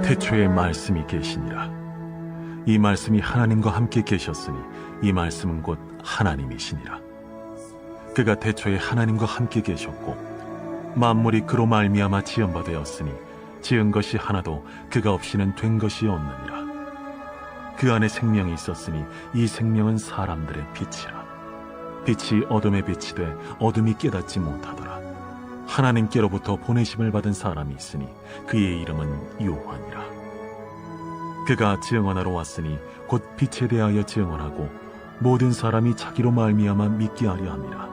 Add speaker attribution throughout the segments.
Speaker 1: 태초에 말씀이 계시니라. 이 말씀이 하나님과 함께 계셨으니 이 말씀은 곧 하나님이시니라. 그가 태초에 하나님과 함께 계셨고 만물이 그로 말미암아 지은 바 되었으니 지은 것이 하나도 그가 없이는 된 것이 없느니라. 그 안에 생명이 있었으니 이 생명은 사람들의 빛이라. 빛이 어둠에 비치되 어둠이 깨닫지 못하더라. 하나님께로부터 보내심을 받은 사람이 있으니 그의 이름은 요한이라. 그가 증언하러 왔으니 곧 빛에 대하여 증언하고 모든 사람이 자기로 말미암아 믿게 하려 함이라.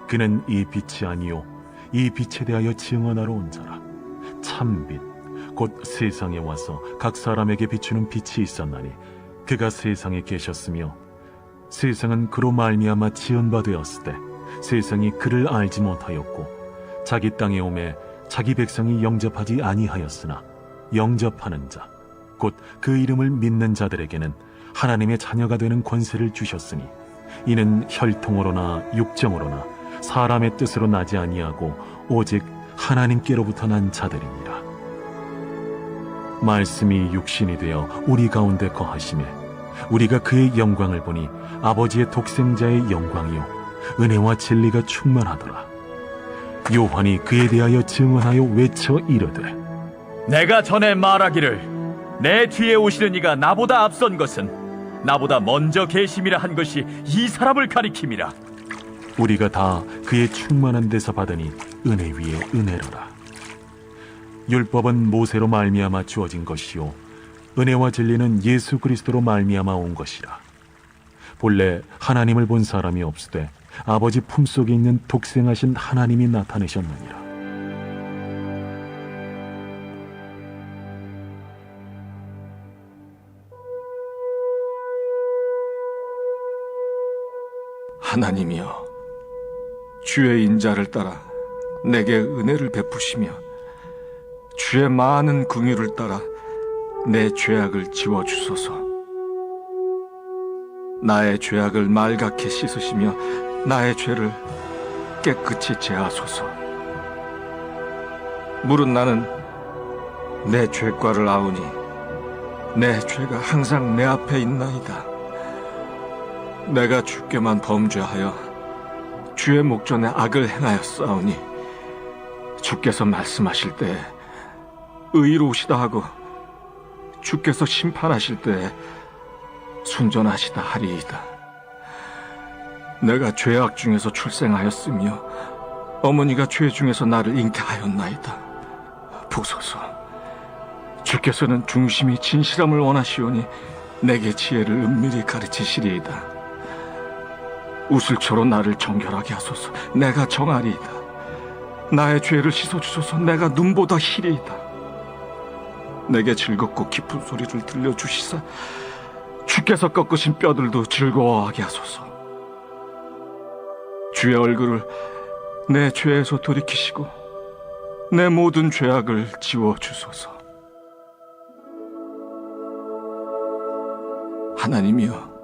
Speaker 1: 그는 이 빛이 아니요 이 빛에 대하여 증언하러 온 자라. 참빛 곧 세상에 와서 각 사람에게 비추는 빛이 있었나니 그가 세상에 계셨으며 세상은 그로 말미암아 지은 바 되었을 때 세상이 그를 알지 못하였고 자기 땅에 오매 자기 백성이 영접하지 아니하였으나 영접하는 자 곧 그 이름을 믿는 자들에게는 하나님의 자녀가 되는 권세를 주셨으니 이는 혈통으로나 육정으로나 사람의 뜻으로 나지 아니하고 오직 하나님께로부터 난 자들이니라. 말씀이 육신이 되어 우리 가운데 거하시매 우리가 그의 영광을 보니 아버지의 독생자의 영광이요 은혜와 진리가 충만하더라. 요한이 그에 대하여 증언하여 외쳐 이르되
Speaker 2: 내가 전에 말하기를 내 뒤에 오시는 이가 나보다 앞선 것은 나보다 먼저 계심이라 한 것이 이 사람을 가리킴이라.
Speaker 1: 우리가 다 그의 충만한 데서 받으니 은혜 위에 은혜로라. 율법은 모세로 말미암아 주어진 것이요 은혜와 진리는 예수 그리스도로 말미암아 온 것이라. 본래 하나님을 본 사람이 없으되 아버지 품속에 있는 독생하신 하나님이 나타내셨느니라.
Speaker 3: 하나님이여, 주의 인자를 따라 내게 은혜를 베푸시며 주의 많은 긍휼을 따라 내 죄악을 지워주소서. 나의 죄악을 말갛게 씻으시며 나의 죄를 깨끗이 제하소서. 물은 나는 내 죄과를 아우니 내 죄가 항상 내 앞에 있나이다. 내가 주께만 범죄하여 주의 목전에 악을 행하였사오니 주께서 말씀하실 때 의로우시다 하고 주께서 심판하실 때 순전하시다 하리이다. 내가 죄악 중에서 출생하였으며 어머니가 죄 중에서 나를 잉태하였나이다. 보소서, 주께서는 중심이 진실함을 원하시오니 내게 지혜를 은밀히 가르치시리이다. 우슬초로 나를 정결하게 하소서. 내가 정하리이다. 나의 죄를 씻어주소서. 내가 눈보다 희리이다. 내게 즐겁고 깊은 소리를 들려주시사 주께서 꺾으신 뼈들도 즐거워하게 하소서. 주의 얼굴을 내 죄에서 돌이키시고 내 모든 죄악을 지워주소서. 하나님이여,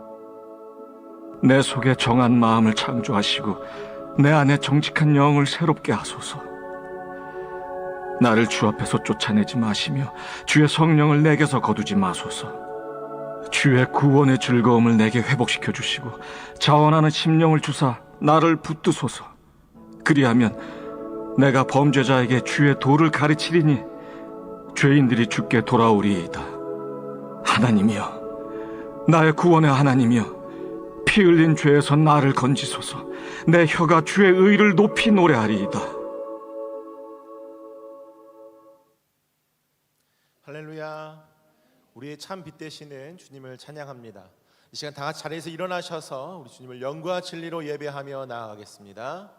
Speaker 3: 내 속에 정한 마음을 창조하시고 내 안에 정직한 영을 새롭게 하소서. 나를 주 앞에서 쫓아내지 마시며 주의 성령을 내게서 거두지 마소서. 주의 구원의 즐거움을 내게 회복시켜 주시고 자원하는 심령을 주사 나를 붙드소서. 그리하면 내가 범죄자에게 주의 도를 가르치리니 죄인들이 주께 돌아오리이다. 하나님이여, 나의 구원의 하나님이여, 피 흘린 죄에서 나를 건지소서. 내 혀가 주의 의를 높이 노래하리이다.
Speaker 4: 할렐루야. 우리의 참 빛 되시는 주님을 찬양합니다. 이 시간 다 같이 자리에서 일어나셔서 우리 주님을 영과 진리로 예배하며 나아가겠습니다.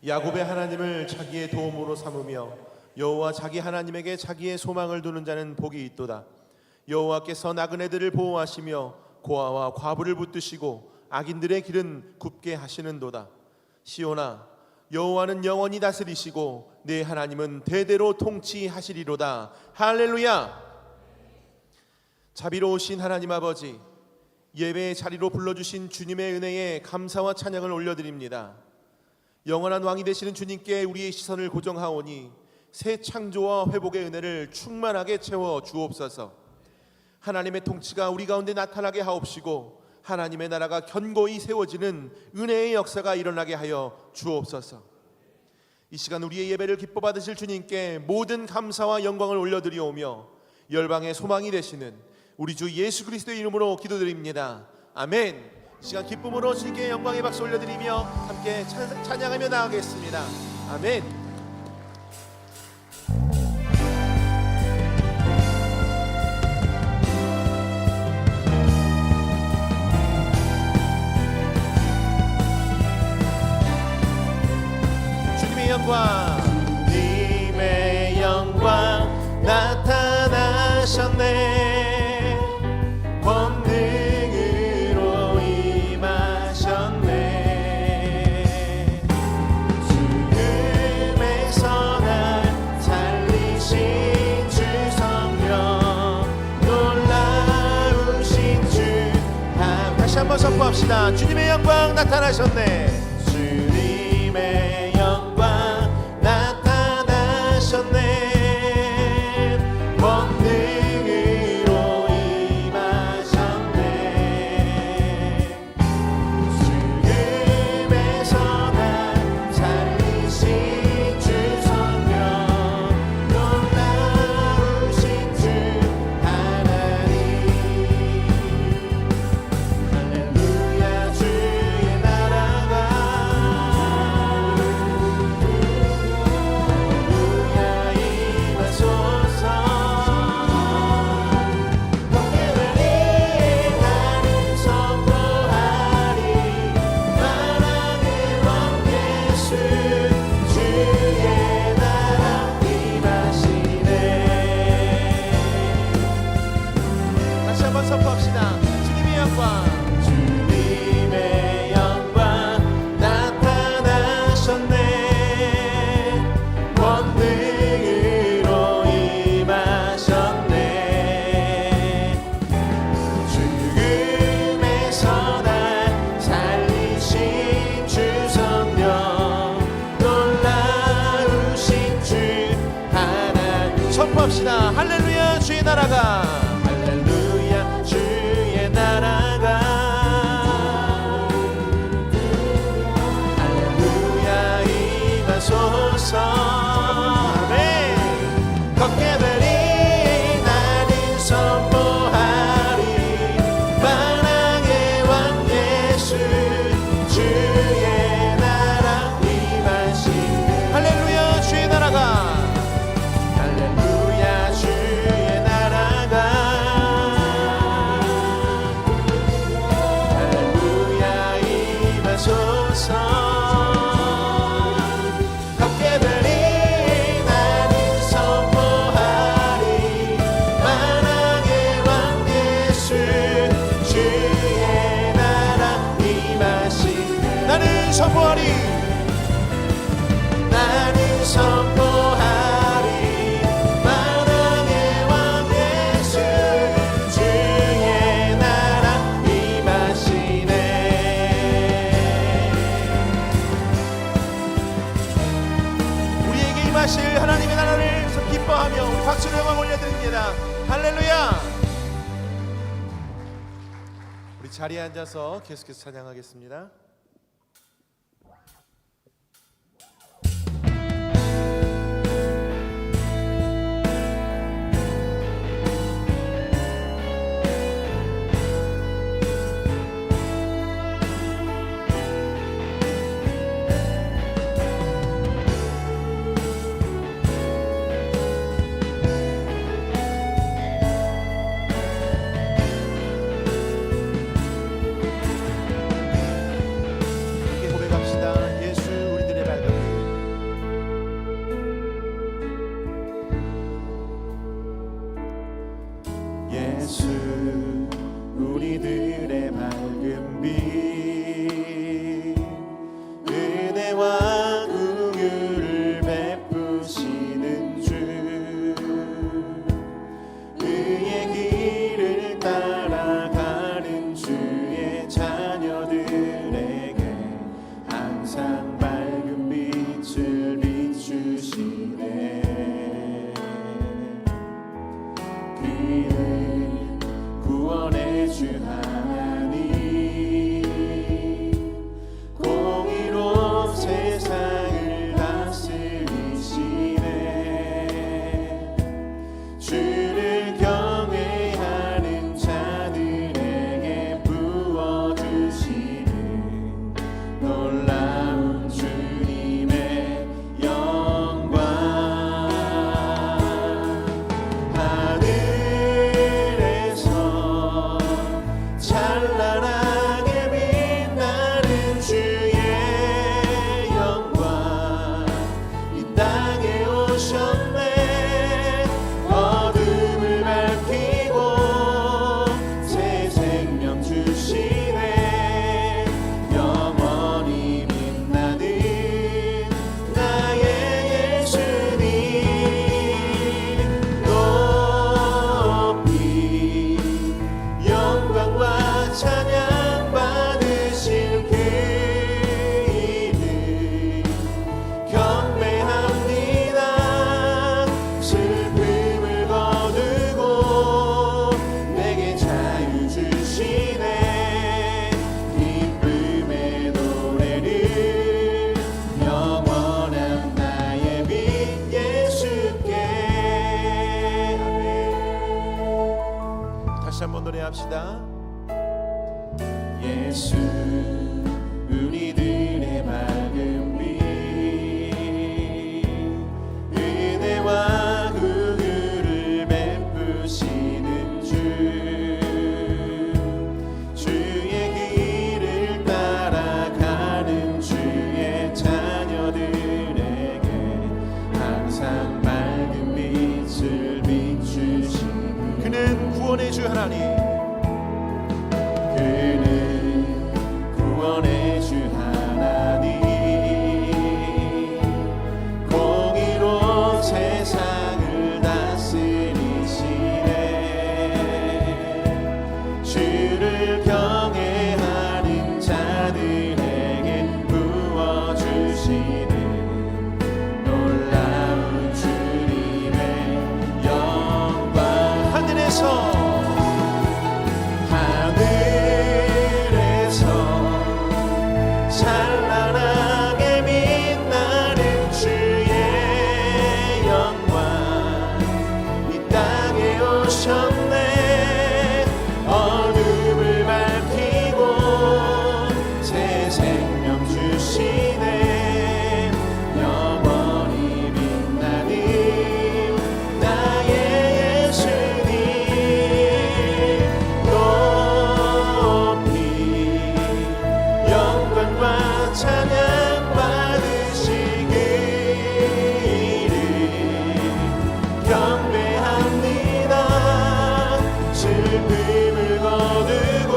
Speaker 4: 야곱의 하나님을 자기의 도움으로 삼으며 여호와 자기 하나님에게 자기의 소망을 두는 자는 복이 있도다. 여호와께서 나그네들을 보호하시며 고아와 과부를 붙드시고 악인들의 길은 굽게 하시는도다. 시온아, 여호와는 영원히 다스리시고 내 하나님은 대대로 통치하시리로다. 할렐루야. 자비로우신 하나님 아버지, 예배의 자리로 불러주신 주님의 은혜에 감사와 찬양을 올려드립니다. 영원한 왕이 되시는 주님께 우리의 시선을 고정하오니 새 창조와 회복의 은혜를 충만하게 채워 주옵소서. 하나님의 통치가 우리 가운데 나타나게 하옵시고 하나님의 나라가 견고히 세워지는 은혜의 역사가 일어나게 하여 주옵소서. 이 시간 우리의 예배를 기뻐 받으실 주님께 모든 감사와 영광을 올려드리오며 열방의 소망이 되시는 우리 주 예수 그리스도의 이름으로 기도드립니다. 아멘. 이 시간 기쁨으로 주님께 영광의 박수 올려드리며 함께 찬양하며 나아가겠습니다. 아멘. 주님의 영광 나타나셨네. 권능으로 임하셨네. 죽음에서 날 살리신 주 성령, 놀라우신 주. 다시 한번 선포합시다. 주님의 영광 나타나셨네. 주님의 권능으로 임하셨네. 죽음에서 날 살리신 주 성령, 놀라우신 주 하나님. 할렐루야. 주의 나라가 선포합시다. 주님의 영광, 주님의 영광 나타나셨네. 권능으로 임하셨네. 죽음에서 날 살리신 주 성령, 놀라우신 주 하나님. 선포합시다. 할렐루야. 주의 나라가, 주의 나라가, 할렐루야 임하소서. 아멘. 걷게 되리 나는 선포하리. 만왕의 왕 예수, 주의 나라 임하신. 할렐루야. 주의 나라가, 할렐루야. 주의 나라가, 걷게 되리 나는 선포하리. 만왕의 왕 예수, 주의 나라 임하신. 나는 선포하리. 나는 선포하리. 만왕의 왕 예수, 주의 나라 임하시네. 하실 하나님의 나라를 기뻐하며 우리 박수로 영광 올려드립니다. 할렐루야. 우리 자리에 앉아서 계속해서 찬양하겠습니다. 고백합시다. 예수 우리들의 밝은 빛 은혜와 구주를 베푸시는 주의 길을 따라가는 주의 자녀들에게 항상 밝은 빛을 비추시는 그는 구원의 주 하나님, 그는 구원의 주 하나님, 공의로 세상을 다스리시네. 주를 경외하는 자들에게 부어주시는 놀라운 주님의 영광. 하늘에서 찬란하게 빛나는 주의 영광 이 땅에 오셨네. 어둠을 밝히고 새 생명 주시네. 영원히 빛나는 나의 예수님 높이 영광과 찬양 받으시기를 경배합니다. 슬픔을 거두고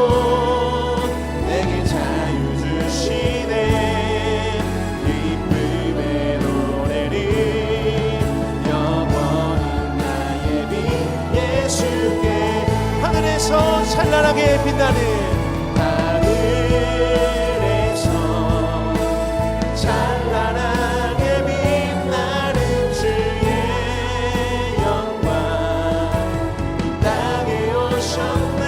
Speaker 4: 내게 자유 주시네. 기쁨의 노래를 영원히 나의 빛 예수께. 하늘에서 찬란하게 빛나는 찬란하게 빛나는 주의 영광 이 땅에 오셨네.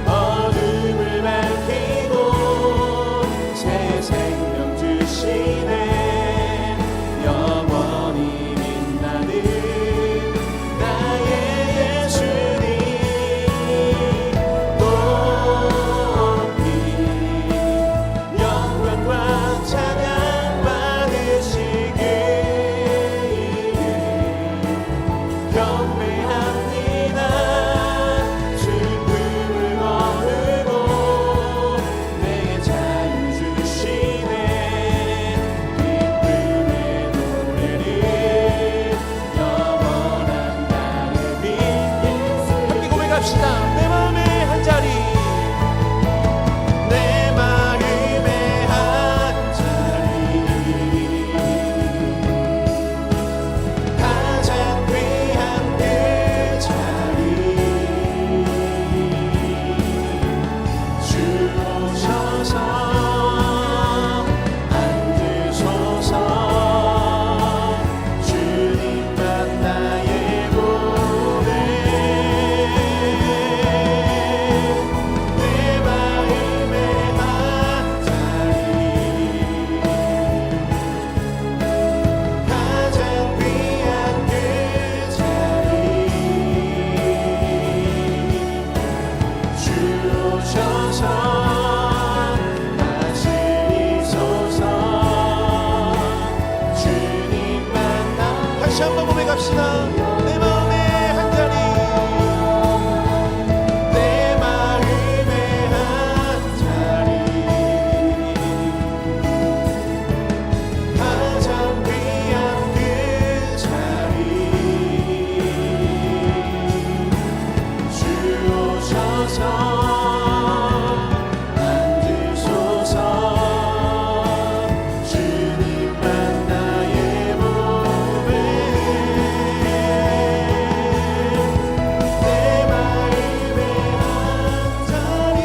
Speaker 4: 어둠을 밝히고 새 생명 주시네. 영원히 빛나는 나의 예수님 높이 영광과 찬양 받으시기를 경배합니다. 슬픔을 거두고 내게 자유 주시네. 기쁨의 노래를 영원한 나의 빛. 함께 고백합시다. 내 마음의 한 자리, 내 마음의 한 자리, 가장 귀한 그 자리, 주 오셔서 앉으소서. 주님만 나의 보배. 내 마음의 한 자리, 가장 귀한 그 자리, 주 오셔서 다스리소서. 주님만 나. 다시 한번 고백합시다. 내 마음의 한 자리, 내 마음의 한 자리, 가장 귀한 그 자리, 주 오셔서 앉으소서. 주님만 나의 보배. 내 마음의 한 자리,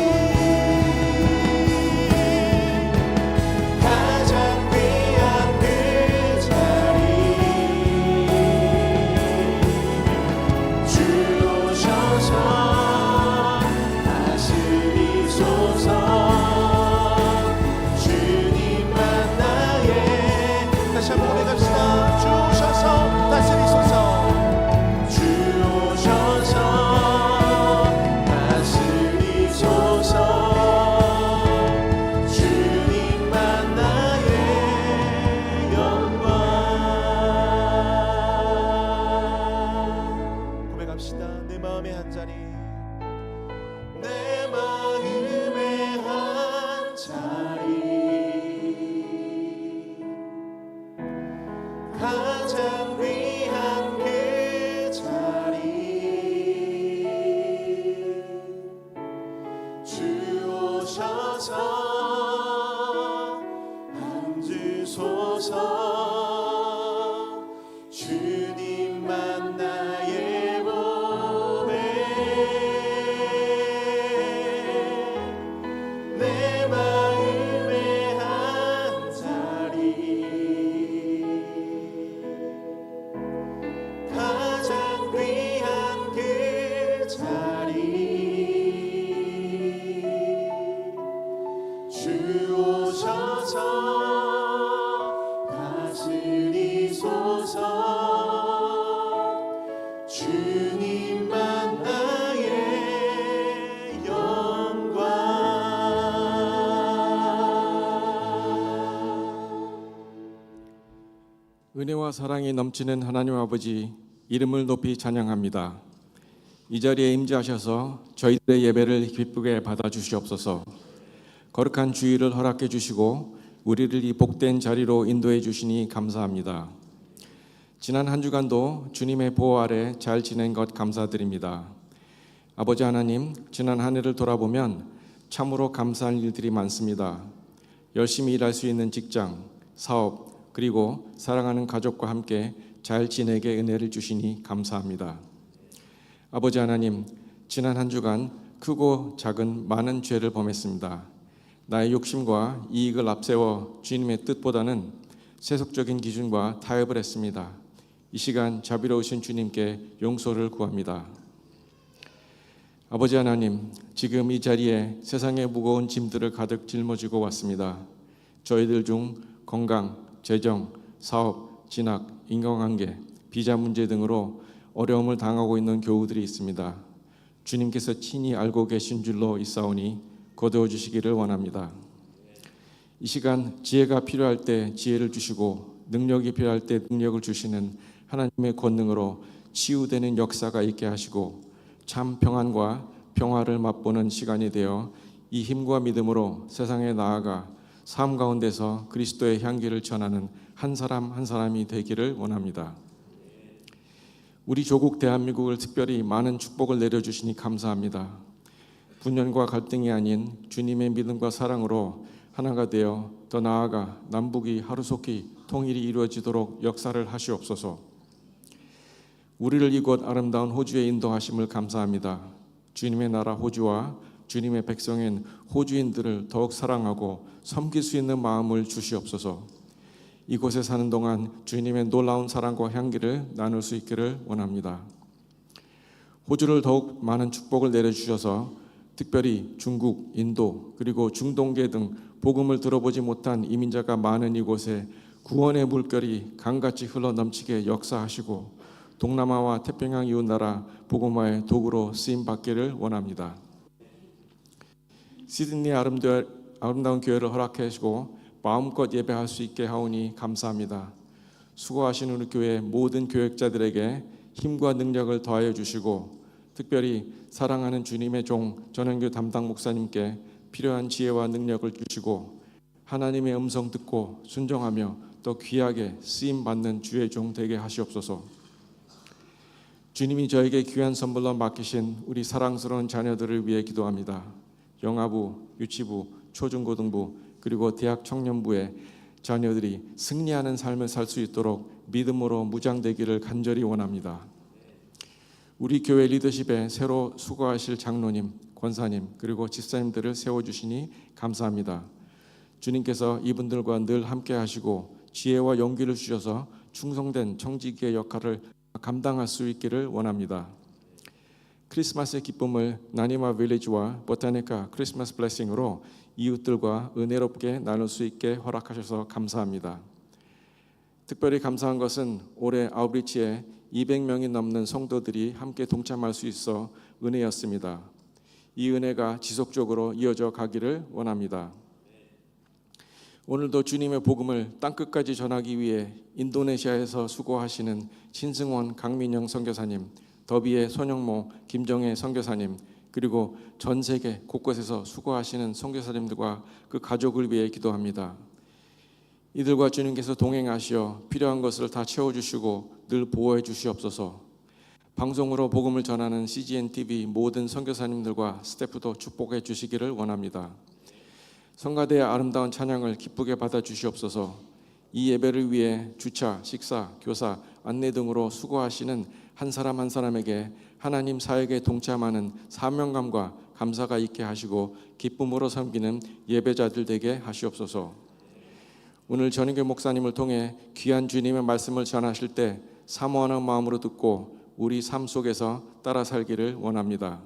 Speaker 4: 가장 귀한 그 자리, 주 오셔서 다스리소서. 주님만 나의. 다시 한번 고백합시다. 주 오셔서 다스리소서. 주 오셔서 가장 귀한 그 자리 주 오셔서 앉으소서 주님만 나의 몸에 내 마음의 한 자리 가장 귀한 그 자리 주 오셔서 다스리소서 주님만 나의 영광.
Speaker 5: 은혜와 사랑이 넘치는 하나님 아버지 이름을 높이 찬양합니다. 이 자리에 임재하셔서 저희들의 예배를 기쁘게 받아주시옵소서. 거룩한 주일을 허락해 주시고 우리를 이 복된 자리로 인도해 주시니 감사합니다. 지난 한 주간도 주님의 보호 아래 잘 지낸 것 감사드립니다. 아버지 하나님, 지난 한 해를 돌아보면 참으로 감사할 일들이 많습니다. 열심히 일할 수 있는 직장, 사업, 그리고 사랑하는 가족과 함께 잘 지내게 은혜를 주시니 감사합니다. 아버지 하나님, 지난 한 주간 크고 작은 많은 죄를 범했습니다. 나의 욕심과 이익을 앞세워 주님의 뜻보다는 세속적인 기준과 타협을 했습니다. 이 시간 자비로우신 주님께 용서를 구합니다. 아버지 하나님, 지금 이 자리에 세상의 무거운 짐들을 가득 짊어지고 왔습니다. 저희들 중 건강, 재정, 사업, 진학, 인간관계, 비자 문제 등으로 어려움을 당하고 있는 교우들이 있습니다. 주님께서 친히 알고 계신 줄로 있사오니 거두어 주시기를 원합니다. 이 시간 지혜가 필요할 때 지혜를 주시고 능력이 필요할 때 능력을 주시는 하나님의 권능으로 치유되는 역사가 있게 하시고 참 평안과 평화를 맛보는 시간이 되어 이 힘과 믿음으로 세상에 나아가 삶 가운데서 그리스도의 향기를 전하는 한 사람 한 사람이 되기를 원합니다. 우리 조국 대한민국을 특별히 많은 축복을 내려주시니 감사합니다. 분열과 갈등이 아닌 주님의 믿음과 사랑으로 하나가 되어 더 나아가 남북이 하루속히 통일이 이루어지도록 역사를 하시옵소서. 우리를 이곳 아름다운 호주에 인도하심을 감사합니다. 주님의 나라 호주와 주님의 백성인 호주인들을 더욱 사랑하고 섬길 수 있는 마음을 주시옵소서. 이곳에 사는 동안 주님의 놀라운 사랑과 향기를 나눌 수 있기를 원합니다. 호주를 더욱 많은 축복을 내려주셔서 특별히 중국, 인도, 그리고 중동계 등 복음을 들어보지 못한 이민자가 많은 이곳에 구원의 물결이 강같이 흘러 넘치게 역사하시고 동남아와 태평양 이웃 나라 복음화의 도구로 쓰임 받기를 원합니다. 시드니의 아름다운 교회를 허락해 주시고 마음껏 예배할 수 있게 하오니 감사합니다. 수고하시는 우리 교회 모든 교역자들에게 힘과 능력을 더하여 주시고 특별히 사랑하는 주님의 종 전현규 담당 목사님께 필요한 지혜와 능력을 주시고 하나님의 음성 듣고 순종하며 더 귀하게 쓰임받는 주의 종 되게 하시옵소서. 주님이 저에게 귀한 선물로 맡기신 우리 사랑스러운 자녀들을 위해 기도합니다. 영아부, 유치부, 초중고등부 그리고 대학 청년부의 자녀들이 승리하는 삶을 살 수 있도록 믿음으로 무장되기를 간절히 원합니다. 우리 교회 리더십에 새로 수고하실 장로님, 권사님 그리고 집사님들을 세워주시니 감사합니다. 주님께서 이분들과 늘 함께 하시고 지혜와 용기를 주셔서 충성된 청지기의 역할을 감당할 수 있기를 원합니다. 크리스마스의 기쁨을 나니마 빌리지와 보타니카 크리스마스 블레싱으로 이웃들과 은혜롭게 나눌 수 있게 허락하셔서 감사합니다. 특별히 감사한 것은 올해 아웃리치에 200명이 넘는 성도들이 함께 동참할 수 있어 은혜였습니다. 이 은혜가 지속적으로 이어져 가기를 원합니다. 오늘도 주님의 복음을 땅끝까지 전하기 위해 인도네시아에서 수고하시는 신승원 강민영 선교사님, 더비의 손영모 김정혜 선교사님 그리고 전 세계 곳곳에서 수고하시는 선교사님들과 그 가족을 위해 기도합니다. 이들과 주님께서 동행하시어 필요한 것을 다 채워주시고 늘 보호해 주시옵소서. 방송으로 복음을 전하는 CGN TV 모든 선교사님들과 스태프도 축복해 주시기를 원합니다. 성가대의 아름다운 찬양을 기쁘게 받아 주시옵소서. 이 예배를 위해 주차, 식사, 교사, 안내 등으로 수고하시는 한 사람 한 사람에게 하나님 사역에 동참하는 사명감과 감사가 있게 하시고 기쁨으로 섬기는 예배자들 되게 하시옵소서. 오늘 전인교 목사님을 통해 귀한 주님의 말씀을 전하실 때 사모하는 마음으로 듣고 우리 삶 속에서 따라 살기를 원합니다.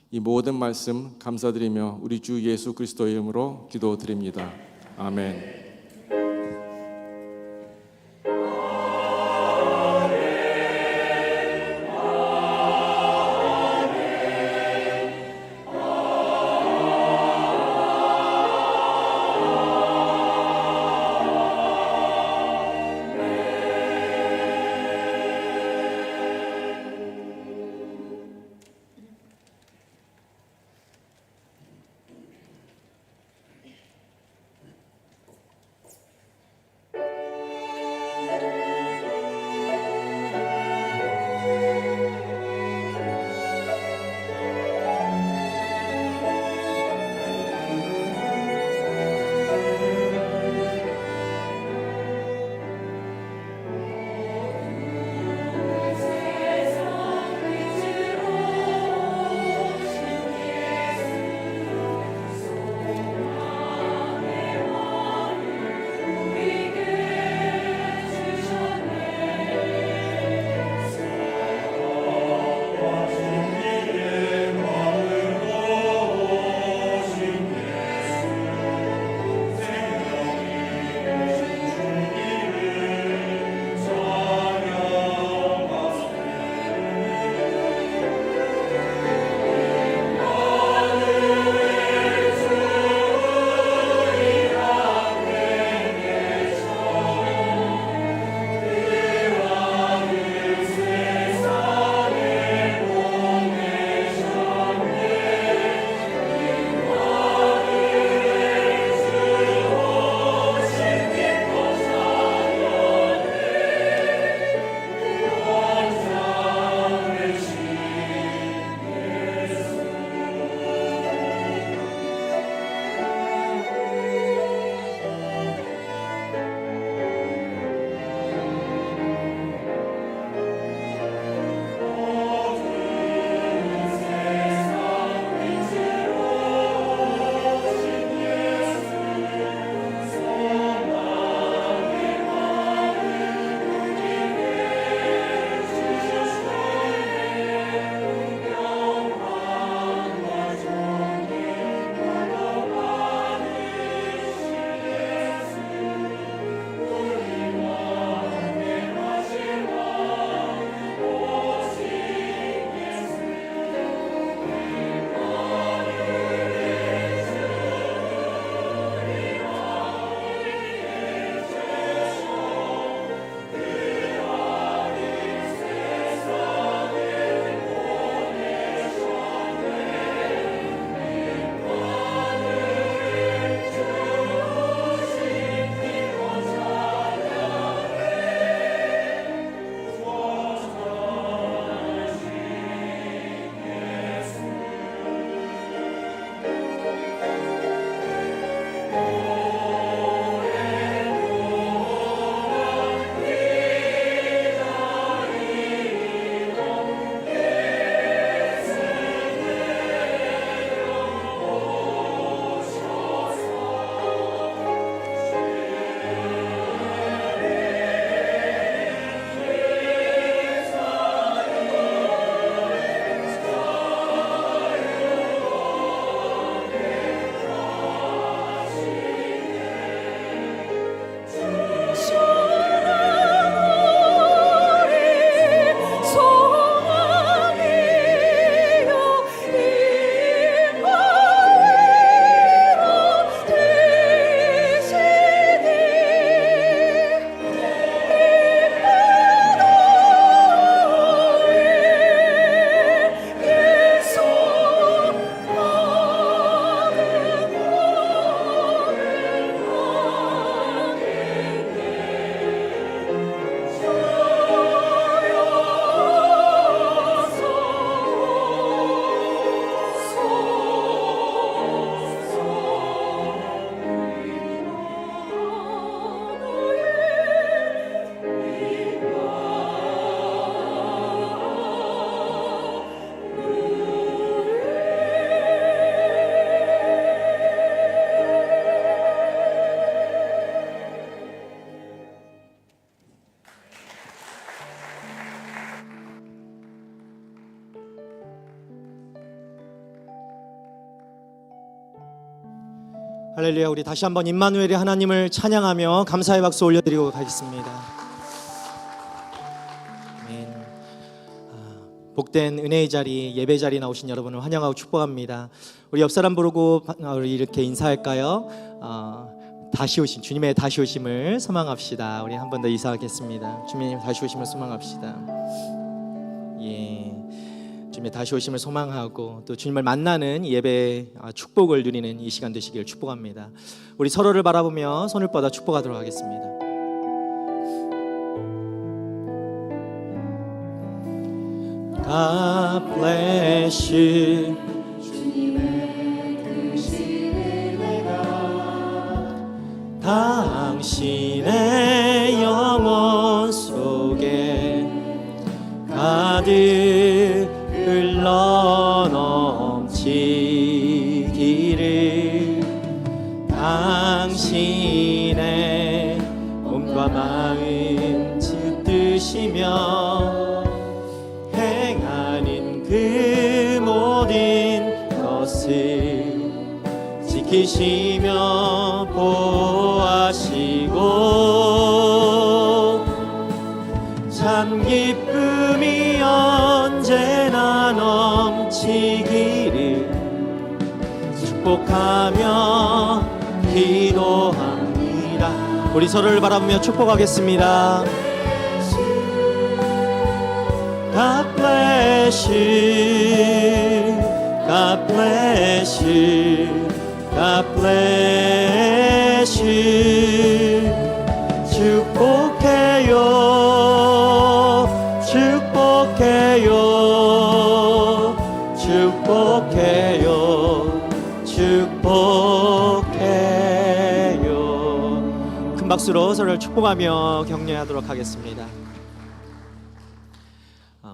Speaker 5: 이 모든 말씀 감사드리며 우리 주 예수 그리스도의 이름으로 기도드립니다. 아멘.
Speaker 6: 할렐루야. 우리 다시 한번 임마누엘의 하나님을 찬양하며 감사의 박수 올려드리고 가겠습니다. 아멘. 복된 은혜의 자리, 예배 자리 나오신 여러분을 환영하고 축복합니다. 우리 옆 사람 부르고 우리 이렇게 인사할까요? 다시 오신 주님의 다시 오심을 소망합시다. 우리 한 번 더 인사하겠습니다. 주님 다시 오심을 소망합시다. 예. 주님의 다시 오심을 소망하고 또 주님을 만나는 예배 축복을 누리는 이 시간 되시길 축복합니다. 우리 서로를 바라보며 손을 뻗어 축복하도록 하겠습니다. God bless you. 당신의 영혼 속에 가득 흘러 넘치기를 당신의 몸과 마음 짓드시며 행하는 그 모든 것을 지키시며 보호하시고 참 기쁨이 언제나 넘치기를 축복하며 기도합니다. 우리 서로를 바라보며 축복하겠습니다. God bless you. God bless you. God bless you. 축복해요. 축복해요. 축복해요. 축복해요. 큰 박수로 서로를 축복하며 격려하도록 하겠습니다.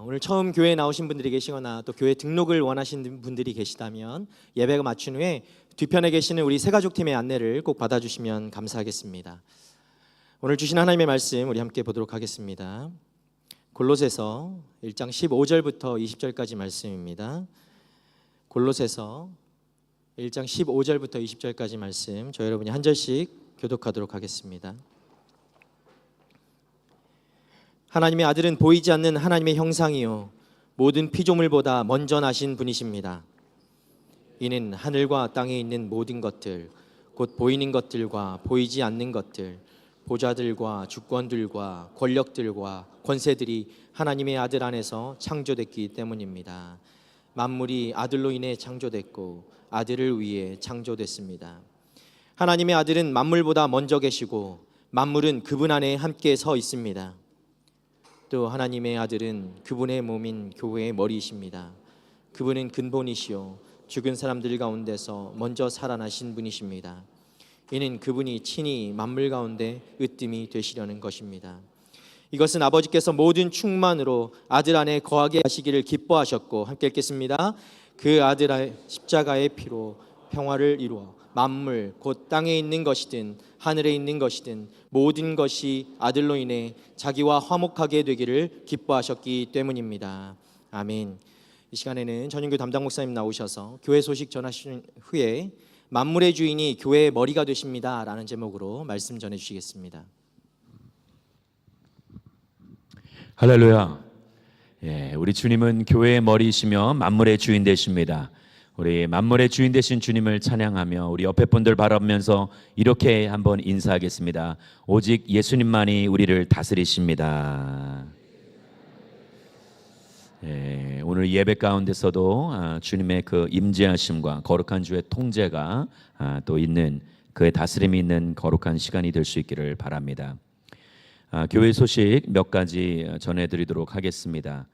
Speaker 6: 오늘 처음 교회에 나오신 분들이 계시거나 또 교회 등록을 원하시는 분들이 계시다면 예배가 마친 후에 뒤편에 계시는 우리 새가족팀의 안내를 꼭 받아주시면 감사하겠습니다. 오늘 주신 하나님의 말씀 우리 함께 보도록 하겠습니다. 골로새서 1장 15절부터 20절까지 말씀입니다. 골로새서 1장 15절부터 20절까지 말씀 저 여러분이 한 절씩 교독하도록 하겠습니다. 하나님의 아들은 보이지 않는 하나님의 형상이요 모든 피조물보다 먼저 나신 분이십니다. 이는 하늘과 땅에 있는 모든 것들 곧 보이는 것들과 보이지 않는 것들 보좌들과 주권들과 권력들과 권세들이 하나님의 아들 안에서 창조됐기 때문입니다. 만물이 아들로 인해 창조됐고 아들을 위해 창조됐습니다. 하나님의 아들은 만물보다 먼저 계시고 만물은 그분 안에 함께 서 있습니다. 또 하나님의 아들은 그분의 몸인 교회의 머리이십니다. 그분은 근본이시요 죽은 사람들 가운데서 먼저 살아나신 분이십니다. 이는 그분이 친히 만물 가운데 으뜸이 되시려는 것입니다. 이것은 아버지께서 모든 충만으로 아들 안에 거하게 하시기를 기뻐하셨고 함께 읽겠습니다. 그 아들의 십자가의 피로 평화를 이루어 만물 곧 땅에 있는 것이든 하늘에 있는 것이든 모든 것이 아들로 인해 자기와 화목하게 되기를 기뻐하셨기 때문입니다. 아멘. 이 시간에는 전인교 담당 목사님 나오셔서 교회 소식 전하신 후에 만물의 주인이 교회의 머리가 되십니다 라는 제목으로 말씀 전해주시겠습니다.
Speaker 7: 할렐루야. 예, 우리 주님은 교회의 머리이시며 만물의 주인 되십니다. 우리 만물의 주인 되신 주님을 찬양하며 우리 옆에 분들 바라보면서 이렇게 한번 인사하겠습니다. 오직 예수님만이 우리를 다스리십니다. 예, 오늘 예배 가운데서도 주님의 그 임재하심과 거룩한 주의 통제가 또 있는 그의 다스림이 있는 거룩한 시간이 될 수 있기를 바랍니다. 교회 소식 몇 가지 전해드리도록 하겠습니다.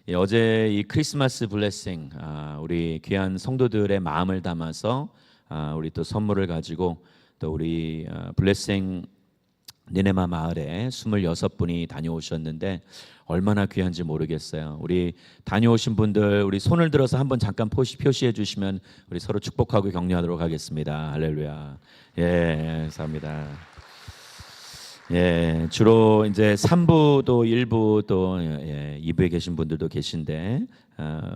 Speaker 7: 예, 어제 이 크리스마스 블레싱 우리 귀한 성도들의 마음을 담아서 우리 또 선물을 가지고 또 우리 블레싱 니네마 마을에 26분이 다녀오셨는데 얼마나 귀한지 모르겠어요. 우리 다녀오신 분들 우리 손을 들어서 한번 잠깐 표시해 주시면 우리 서로 축복하고 격려하도록 하겠습니다. 할렐루야. 예, 감사합니다. 예, 주로 이제 3부 또 1부 또 2부에 계신 분들도 계신데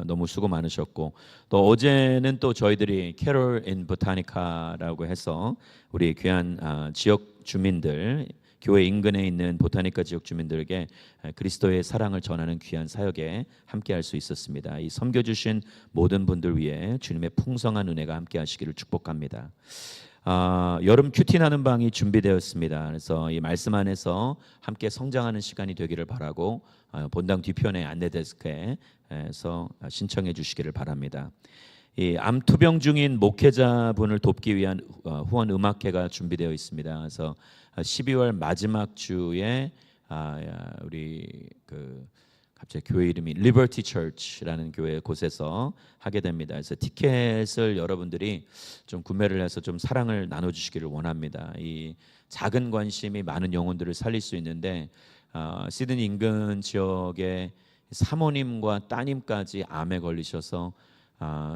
Speaker 7: 너무 수고 많으셨고 또 어제는 또 저희들이 캐롤 인 보타니카라고 해서 우리 귀한 지역 주민들 교회 인근에 있는 보타니카 지역 주민들에게 그리스도의 사랑을 전하는 귀한 사역에 함께할 수 있었습니다. 이 섬겨주신 모든 분들 위해 주님의 풍성한 은혜가 함께하시기를 축복합니다. 여름 큐티 나는 방이 준비되었습니다. 그래서 이 말씀 안에서 함께 성장하는 시간이 되기를 바라고 본당 뒤편의 안내 데스크에서 신청해 주시기를 바랍니다. 이 암투병 중인 목회자분을 돕기 위한 후원 음악회가 준비되어 있습니다. 그래서 12월 마지막 주에 우리 갑자기 교회 이름이 리버티 처치라는 교회 곳에서 하게 됩니다. 그래서 티켓을 여러분들이 좀 구매를 해서 좀 사랑을 나눠주시기를 원합니다. 이 작은 관심이 많은 영혼들을 살릴 수 있는데 시드니 인근 지역에 사모님과 따님까지 암에 걸리셔서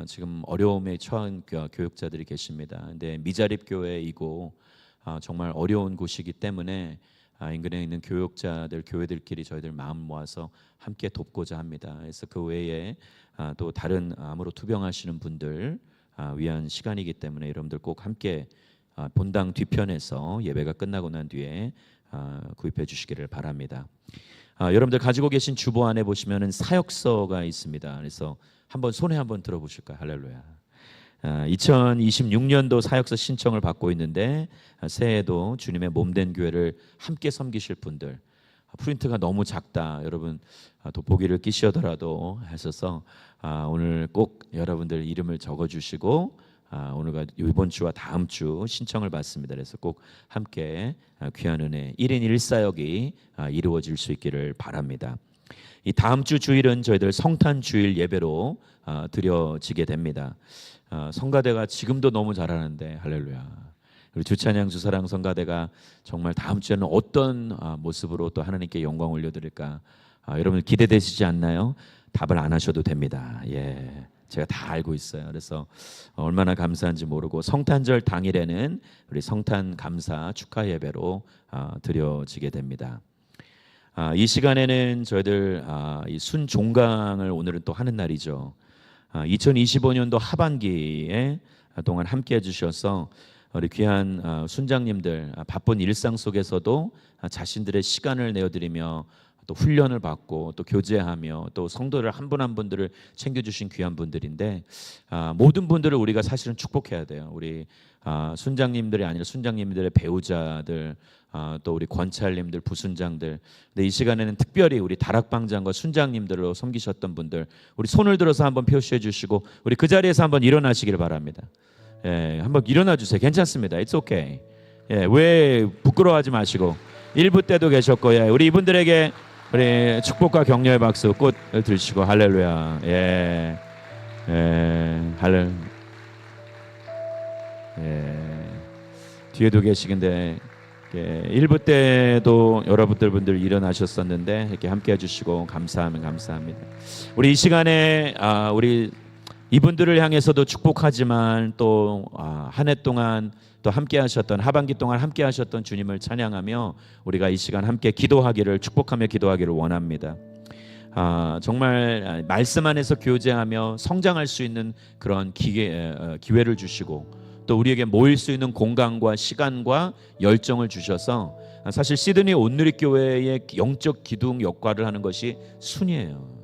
Speaker 7: 지금 어려움에 처한 교육자들이 계십니다. 근데 미자립 교회이고 정말 어려운 곳이기 때문에 인근에 있는 교육자들, 교회들끼리 저희들 마음 모아서 함께 돕고자 합니다. 그래서 그 외에 또 다른 암으로 투병하시는 분들 위한 시간이기 때문에 여러분들 꼭 함께 본당 뒤편에서 예배가 끝나고 난 뒤에 구입해 주시기를 바랍니다. 여러분들 가지고 계신 주보 안에 보시면은 사역서가 있습니다. 그래서 한번 손에 한번 들어보실까요? 할렐루야. 2026년도 사역서 신청을 받고 있는데 새해에도 주님의 몸된 교회를 함께 섬기실 분들 프린트가 너무 작다 여러분 돋보기를 끼시더라도 하셔서 오늘 꼭 여러분들 이름을 적어주시고 오늘과 이번 주와 다음 주 신청을 받습니다. 그래서 꼭 함께 귀한 은혜 1인 1사역이 이루어질 수 있기를 바랍니다. 이 다음 주 주일은 저희들 성탄 주일 예배로 드려지게 됩니다. 성가대가 지금도 너무 잘하는데 할렐루야. 우리 주찬양 주사랑 성가대가 정말 다음 주에는 어떤 모습으로 또 하나님께 영광 올려드릴까 여러분 기대되시지 않나요? 답을 안 하셔도 됩니다. 예, 제가 다 알고 있어요. 그래서 얼마나 감사한지 모르고 성탄절 당일에는 우리 성탄 감사 축하 예배로 드려지게 됩니다. 이 시간에는 저희들 이 순종강을 오늘은 또 하는 날이죠. 2025년도 하반기에 동안 함께 해주셔서 우리 귀한 순장님들 바쁜 일상 속에서도 자신들의 시간을 내어드리며 또 훈련을 받고 또 교제하며 또 성도를 한 분 한 분들을 챙겨주신 귀한 분들인데 모든 분들을 우리가 사실은 축복해야 돼요. 우리 순장님들이 아니라 순장님들의 배우자들 또 우리 권찰님들, 부순장들. 근데 이 시간에는 특별히 우리 다락방장과 순장님들로 섬기셨던 분들 우리 손을 들어서 한번 표시해 주시고 우리 그 자리에서 한번 일어나시길 바랍니다. 예, 한번 일어나 주세요. 괜찮습니다. It's okay. 예, 왜 부끄러워하지 마시고 1부 때도 계셨고 예, 우리 이분들에게 우리 축복과 격려의 박수 꽃을 들시고 할렐루야. 예, 할렐. 예, 뒤에도 계시긴데. 예, 1부 때도 여러분들 일어나셨었는데 이렇게 함께 해주시고 감사하면 감사합니다. 우리 이 시간에 우리 이분들을 향해서도 축복하지만 또 한 해 동안 또 함께 하셨던 하반기 동안 함께 하셨던 주님을 찬양하며 우리가 이 시간 함께 기도하기를 축복하며 기도하기를 원합니다. 정말 말씀 안에서 교제하며 성장할 수 있는 그런 기회를 주시고 또 우리에게 모일 수 있는 공간과 시간과 열정을 주셔서 사실 시드니 온누리교회의 영적 기둥 역할을 하는 것이 순이에요.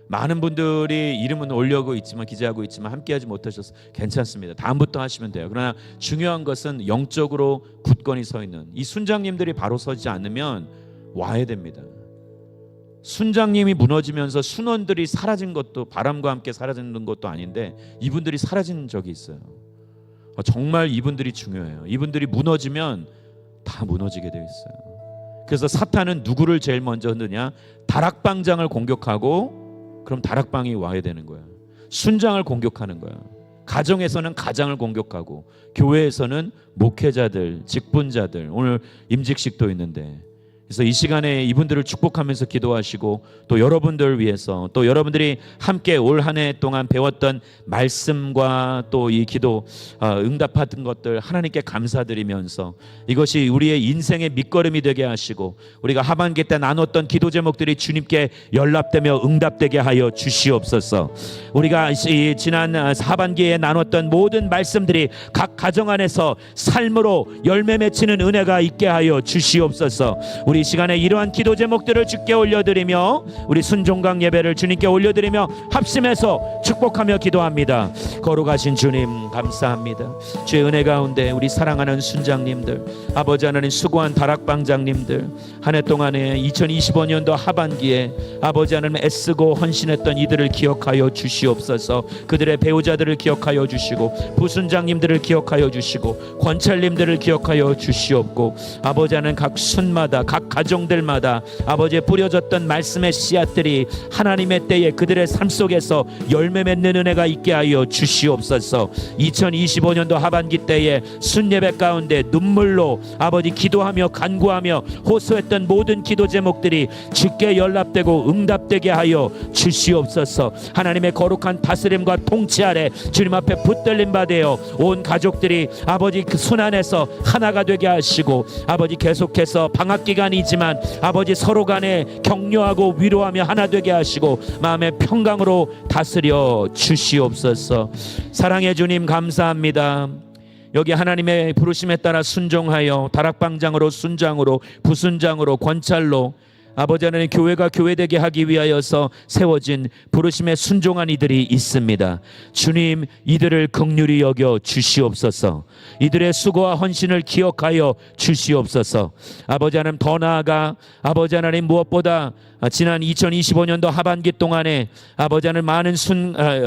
Speaker 7: 많은 분들이 이름은 올려고 있지만 기재하고 있지만 함께하지 못하셔서 괜찮습니다. 다음부터 하시면 돼요. 그러나 중요한 것은 영적으로 굳건히 서 있는 이 순장님들이 바로 서지 않으면 와야 됩니다. 순장님이 무너지면서 순원들이 사라진 것도 바람과 함께 사라지는 것도 아닌데 이분들이 사라진 적이 있어요. 정말 이분들이 중요해요. 이분들이 무너지면 다 무너지게 되어 있어요. 그래서 사탄은 누구를 제일 먼저 흔드냐? 다락방장을 공격하고 그럼 다락방이 와야 되는 거야. 순장을 공격하는 거야. 가정에서는 가장을 공격하고 교회에서는 목회자들, 직분자들 오늘 임직식도 있는데 그래서 이 시간에 이분들을 축복하면서 기도하시고 또 여러분들을 위해서 또 여러분들이 함께 올 한 해 동안 배웠던 말씀과 또 이 기도 응답받은 것들 하나님께 감사드리면서 이것이 우리의 인생의 밑거름이 되게 하시고 우리가 하반기 때 나눴던 기도 제목들이 주님께 연락되며 응답되게 하여 주시옵소서. 우리가 지난 하반기에 나눴던 모든 말씀들이 각 가정 안에서 삶으로 열매 맺히는 은혜가 있게 하여 주시옵소서. 우리 시간에 이러한 기도 제목들을 주께 올려드리며 우리 순종강 예배를 주님께 올려드리며 합심해서 축복하며 기도합니다. 거룩하신 주님 감사합니다. 주의 은혜 가운데 우리 사랑하는 순장님들, 아버지 하나님 수고한 다락방장님들, 한 해 동안에 2025년도 하반기에 아버지 하나님 애쓰고 헌신했던 이들을 기억하여 주시옵소서. 그들의 배우자들을 기억하여 주시고 부순장님들을 기억하여 주시고 권찰님들을 기억하여 주시옵고 아버지 하나님 각 순마다 각 가정들마다 아버지의 뿌려졌던 말씀의 씨앗들이 하나님의 때에 그들의 삶 속에서 열매 맺는 은혜가 있게 하여 주시옵소서. 2025년도 하반기 때에 순예배 가운데 눈물로 아버지 기도하며 간구하며 호소했던 모든 기도 제목들이 주께 연락되고 응답되게 하여 주시옵소서. 하나님의 거룩한 다스림과 통치 아래 주님 앞에 붙들림 받으어 온 가족들이 아버지 그 순환에서 하나가 되게 하시고 아버지 계속해서 방학 기간이지만 아버지 서로 간에 격려하고 위로하며 하나 되게 하시고 마음의 평강으로 다스려 주시옵소서. 사랑의 주님 감사합니다. 여기 하나님의 부르심에 따라 순종하여 다락방장으로 순장으로 부순장으로 권찰로 아버지 하나님 교회가 교회되게 하기 위하여서 세워진 부르심에 순종한 이들이 있습니다. 주님 이들을 긍휼히 여겨 주시옵소서. 이들의 수고와 헌신을 기억하여 주시옵소서. 아버지 하나님 더 나아가 아버지 하나님 무엇보다 지난 2025년도 하반기 동안에 아버지 하나님 많은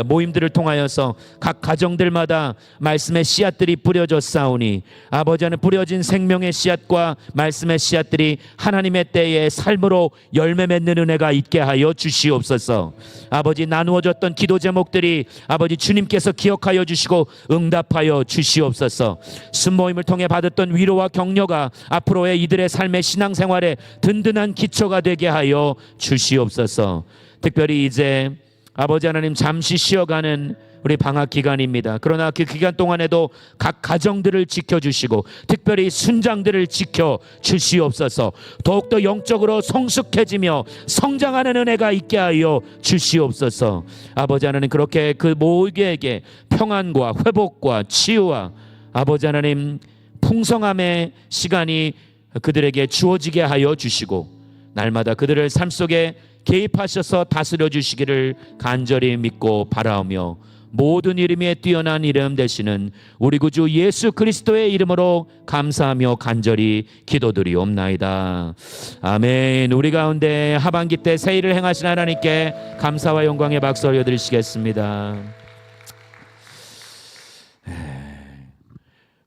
Speaker 7: 모임들을 통하여서 각 가정들마다 말씀의 씨앗들이 뿌려졌사오니 아버지 하나님 뿌려진 생명의 씨앗과 말씀의 씨앗들이 하나님의 때에 삶으로 열매 맺는 은혜가 있게 하여 주시옵소서. 아버지 나누어졌던 기도 제목들이 아버지 주님께서 기억하여 주시고 응답하여 주시옵소서. 순모임을 통해 받았던 위로와 격려가 앞으로의 이들의 삶의 신앙생활에 든든한 기초가 되게 하여 주시옵소서. 특별히 이제 아버지 하나님 잠시 쉬어가는 우리 방학 기간입니다. 그러나 그 기간 동안에도 각 가정들을 지켜주시고 특별히 순장들을 지켜주시옵소서. 더욱더 영적으로 성숙해지며 성장하는 은혜가 있게 하여 주시옵소서. 아버지 하나님 그렇게 그 모두에게 평안과 회복과 치유와 아버지 하나님 풍성함의 시간이 그들에게 주어지게 하여 주시고 날마다 그들을 삶 속에 개입하셔서 다스려 주시기를 간절히 믿고 바라오며 모든 이름에 뛰어난 이름 되시는 우리 구주 예수 그리스도의 이름으로 감사하며 간절히 기도드리옵나이다. 아멘. 우리 가운데 하반기 때 새 일을 행하신 하나님께 감사와 영광의 박수 올려드리시겠습니다.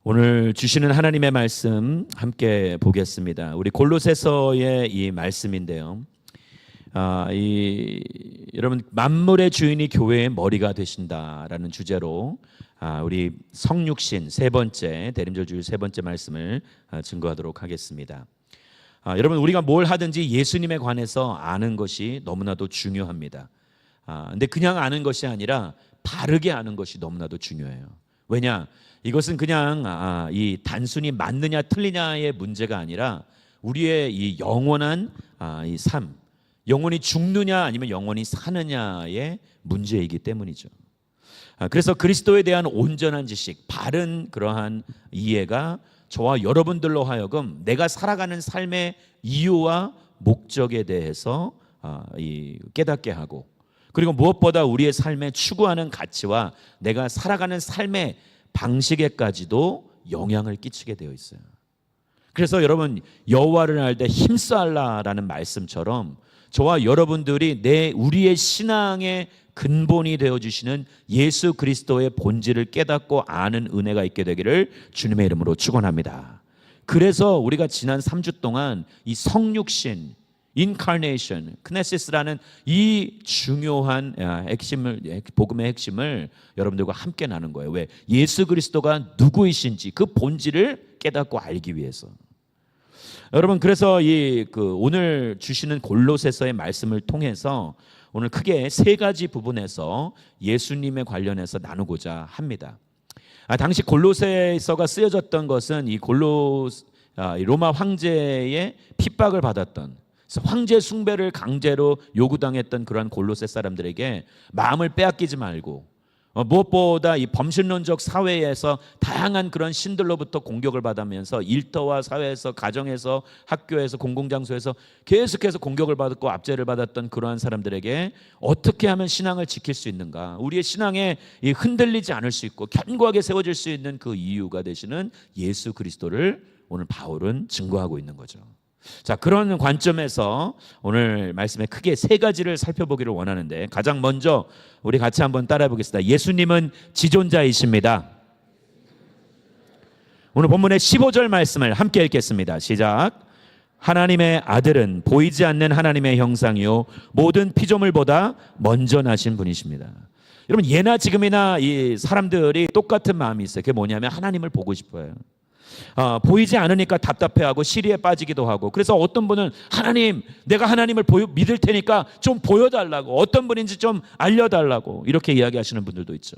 Speaker 7: 오늘 주시는 하나님의 말씀 함께 보겠습니다. 우리 골로새서의 이 말씀인데요. 여러분 만물의 주인이 교회의 머리가 되신다라는 주제로 우리 성육신 세 번째 대림절 주일 세 번째 말씀을 증거하도록 하겠습니다. 여러분 우리가 뭘 하든지 예수님에 관해서 아는 것이 너무나도 중요합니다. 근데 그냥 아는 것이 아니라 바르게 아는 것이 너무나도 중요해요. 왜냐? 이것은 그냥 이 단순히 맞느냐 틀리냐의 문제가 아니라 우리의 이 영원한 이 삶, 영원히 죽느냐 아니면 영원히 사느냐의 문제이기 때문이죠. 그래서 그리스도에 대한 온전한 지식, 바른 그러한 이해가 저와 여러분들로 하여금 내가 살아가는 삶의 이유와 목적에 대해서 깨닫게 하고 그리고 무엇보다 우리의 삶에 추구하는 가치와 내가 살아가는 삶의 방식에까지도 영향을 끼치게 되어 있어요. 그래서 여러분 여호와를 알 때 힘써알라라는 말씀처럼 저와 여러분들이 우리의 신앙의 근본이 되어주시는 예수 그리스도의 본질을 깨닫고 아는 은혜가 있게 되기를 주님의 이름으로 축원합니다. 그래서 우리가 지난 3주 동안 이 성육신 인카네이션, 크네시스라는 이 중요한 복음의 핵심을 여러분들과 함께 나눈 거예요. 왜? 예수 그리스도가 누구이신지 그 본질을 깨닫고 알기 위해서. 여러분, 그래서 오늘 주시는 골로새서의 말씀을 통해서 오늘 크게 세 가지 부분에서 예수님에 관련해서 나누고자 합니다. 당시 골로새서가 쓰여졌던 것은 이 로마 황제의 핍박을 받았던, 황제 숭배를 강제로 요구당했던 그러한 골로새 사람들에게 마음을 빼앗기지 말고, 무엇보다 이 범신론적 사회에서 다양한 그런 신들로부터 공격을 받으면서 일터와 사회에서, 가정에서, 학교에서, 공공장소에서 계속해서 공격을 받았고 압제를 받았던 그러한 사람들에게 어떻게 하면 신앙을 지킬 수 있는가, 우리의 신앙에 흔들리지 않을 수 있고 견고하게 세워질 수 있는 그 이유가 되시는 예수 그리스도를 오늘 바울은 증거하고 있는 거죠. 자, 그런 관점에서 오늘 말씀에 크게 세 가지를 살펴보기를 원하는데, 가장 먼저 우리 같이 한번 따라해 보겠습니다. 예수님은 지존자이십니다. 오늘 본문의 15절 말씀을 함께 읽겠습니다. 시작. 하나님의 아들은 보이지 않는 하나님의 형상이요 모든 피조물보다 먼저 나신 분이십니다. 여러분, 예나 지금이나 이 사람들이 똑같은 마음이 있어요. 그게 뭐냐면 하나님을 보고 싶어요. 보이지 않으니까 답답해하고 시리에 빠지기도 하고, 그래서 어떤 분은 하나님, 내가 하나님을 믿을 테니까 좀 보여달라고, 어떤 분인지 좀 알려달라고 이렇게 이야기하시는 분들도 있죠.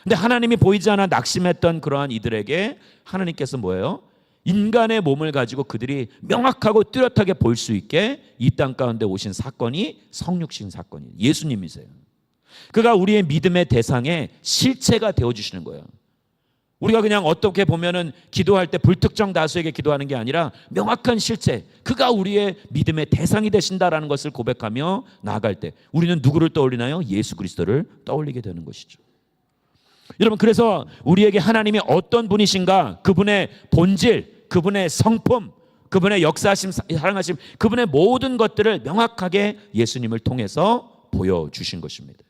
Speaker 7: 근데 하나님이 보이지 않아 낙심했던 그러한 이들에게 하나님께서 뭐예요? 인간의 몸을 가지고 그들이 명확하고 뚜렷하게 볼 수 있게 이 땅 가운데 오신 사건이 성육신 사건이에요. 예수님이세요. 그가 우리의 믿음의 대상의 실체가 되어주시는 거예요. 우리가 그냥 어떻게 보면은 기도할 때 불특정 다수에게 기도하는 게 아니라 명확한 실체, 그가 우리의 믿음의 대상이 되신다라는 것을 고백하며 나아갈 때 우리는 누구를 떠올리나요? 예수 그리스도를 떠올리게 되는 것이죠. 여러분, 그래서 우리에게 하나님이 어떤 분이신가, 그분의 본질, 그분의 성품, 그분의 역사하심, 사랑하심, 그분의 모든 것들을 명확하게 예수님을 통해서 보여주신 것입니다.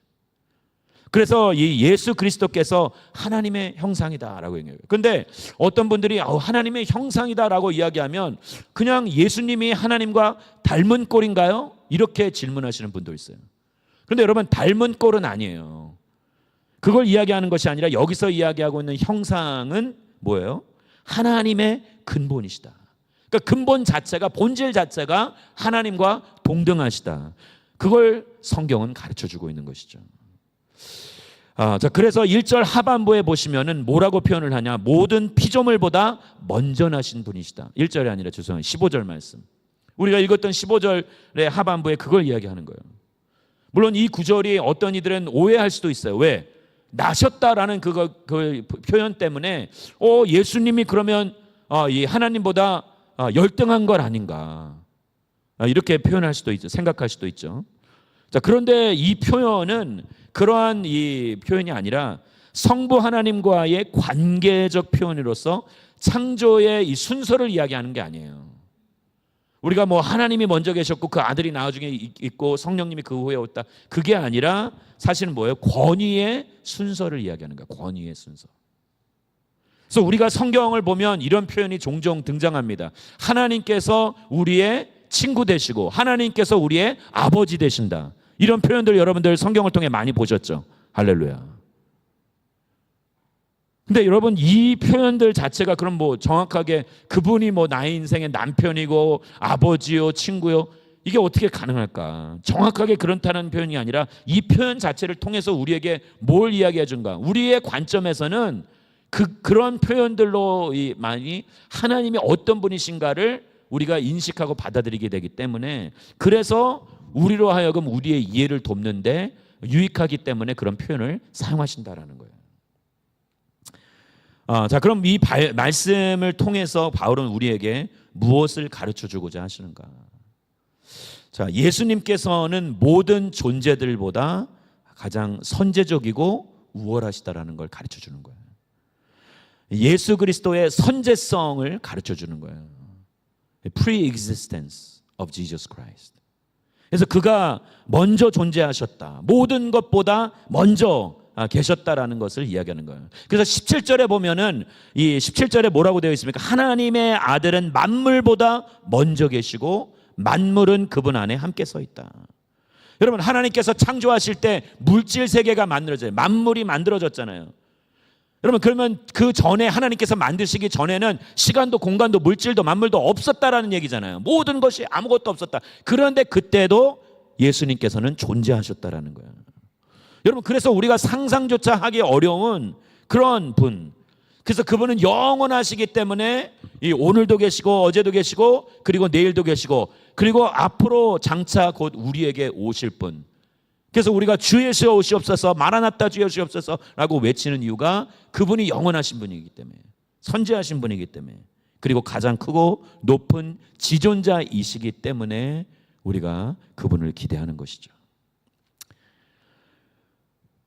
Speaker 7: 그래서 이 예수 그리스도께서 하나님의 형상이다라고 얘기해요. 그런데 어떤 분들이 하나님의 형상이다라고 이야기하면 그냥 예수님이 하나님과 닮은 꼴인가요? 이렇게 질문하시는 분도 있어요. 그런데 여러분, 닮은 꼴은 아니에요. 그걸 이야기하는 것이 아니라 여기서 이야기하고 있는 형상은 뭐예요? 하나님의 근본이시다. 그러니까 근본 자체가, 본질 자체가 하나님과 동등하시다. 그걸 성경은 가르쳐주고 있는 것이죠. 자, 그래서 1절 하반부에 보시면은 뭐라고 표현을 하냐? 모든 피조물보다 먼저 나신 분이시다. 1절이 아니라 죄송해요, 15절 말씀. 우리가 읽었던 15절의 하반부에 그걸 이야기하는 거예요. 물론 이 구절이 어떤 이들은 오해할 수도 있어요. 왜? 나셨다라는 그 표현 때문에 예수님이 그러면 이 하나님보다 열등한 걸 아닌가, 이렇게 표현할 수도 있죠. 생각할 수도 있죠. 자, 그런데 이 표현은 그러한 이 표현이 아니라 성부 하나님과의 관계적 표현으로서 창조의 이 순서를 이야기하는 게 아니에요. 우리가 뭐 하나님이 먼저 계셨고 그 아들이 나중에 있고 성령님이 그 후에 왔다, 그게 아니라 사실은 뭐예요? 권위의 순서를 이야기하는 거예요. 권위의 순서. 그래서 우리가 성경을 보면 이런 표현이 종종 등장합니다. 하나님께서 우리의 친구 되시고 하나님께서 우리의 아버지 되신다. 이런 표현들 여러분들 성경을 통해 많이 보셨죠? 할렐루야. 근데 여러분, 이 표현들 자체가 그럼 뭐 정확하게 그분이 뭐 나의 인생의 남편이고 아버지요, 친구요, 이게 어떻게 가능할까? 정확하게 그렇다는 표현이 아니라 이 표현 자체를 통해서 우리에게 뭘 이야기해 준가? 우리의 관점에서는 그런 표현들로 많이 하나님이 어떤 분이신가를 우리가 인식하고 받아들이게 되기 때문에, 그래서 우리로 하여금 우리의 이해를 돕는데 유익하기 때문에 그런 표현을 사용하신다라는 거예요. 자, 그럼 이 말씀을 통해서 바울은 우리에게 무엇을 가르쳐주고자 하시는가? 자, 예수님께서는 모든 존재들보다 가장 선제적이고 우월하시다라는 걸 가르쳐주는 거예요. 예수 그리스도의 선제성을 가르쳐주는 거예요. Pre-existence of Jesus Christ. 그래서 그가 먼저 존재하셨다, 모든 것보다 먼저 계셨다라는 것을 이야기하는 거예요. 그래서 17절에 보면은 이 17절에 뭐라고 되어 있습니까? 하나님의 아들은 만물보다 먼저 계시고 만물은 그분 안에 함께 서 있다. 여러분, 하나님께서 창조하실 때 물질 세계가 만들어져요. 만물이 만들어졌잖아요. 여러분, 그러면 그 전에 하나님께서 만드시기 전에는 시간도 공간도 물질도 만물도 없었다라는 얘기잖아요. 모든 것이 아무것도 없었다. 그런데 그때도 예수님께서는 존재하셨다라는 거예요. 여러분, 그래서 우리가 상상조차 하기 어려운 그런 분, 그래서 그분은 영원하시기 때문에 이 오늘도 계시고 어제도 계시고 그리고 내일도 계시고 그리고 앞으로 장차 곧 우리에게 오실 분. 그래서 우리가 주 예수여 오시옵소서, 마라나타 주 예수옵소서라고 외치는 이유가 그분이 영원하신 분이기 때문에, 선지하신 분이기 때문에, 그리고 가장 크고 높은 지존자이시기 때문에 우리가 그분을 기대하는 것이죠.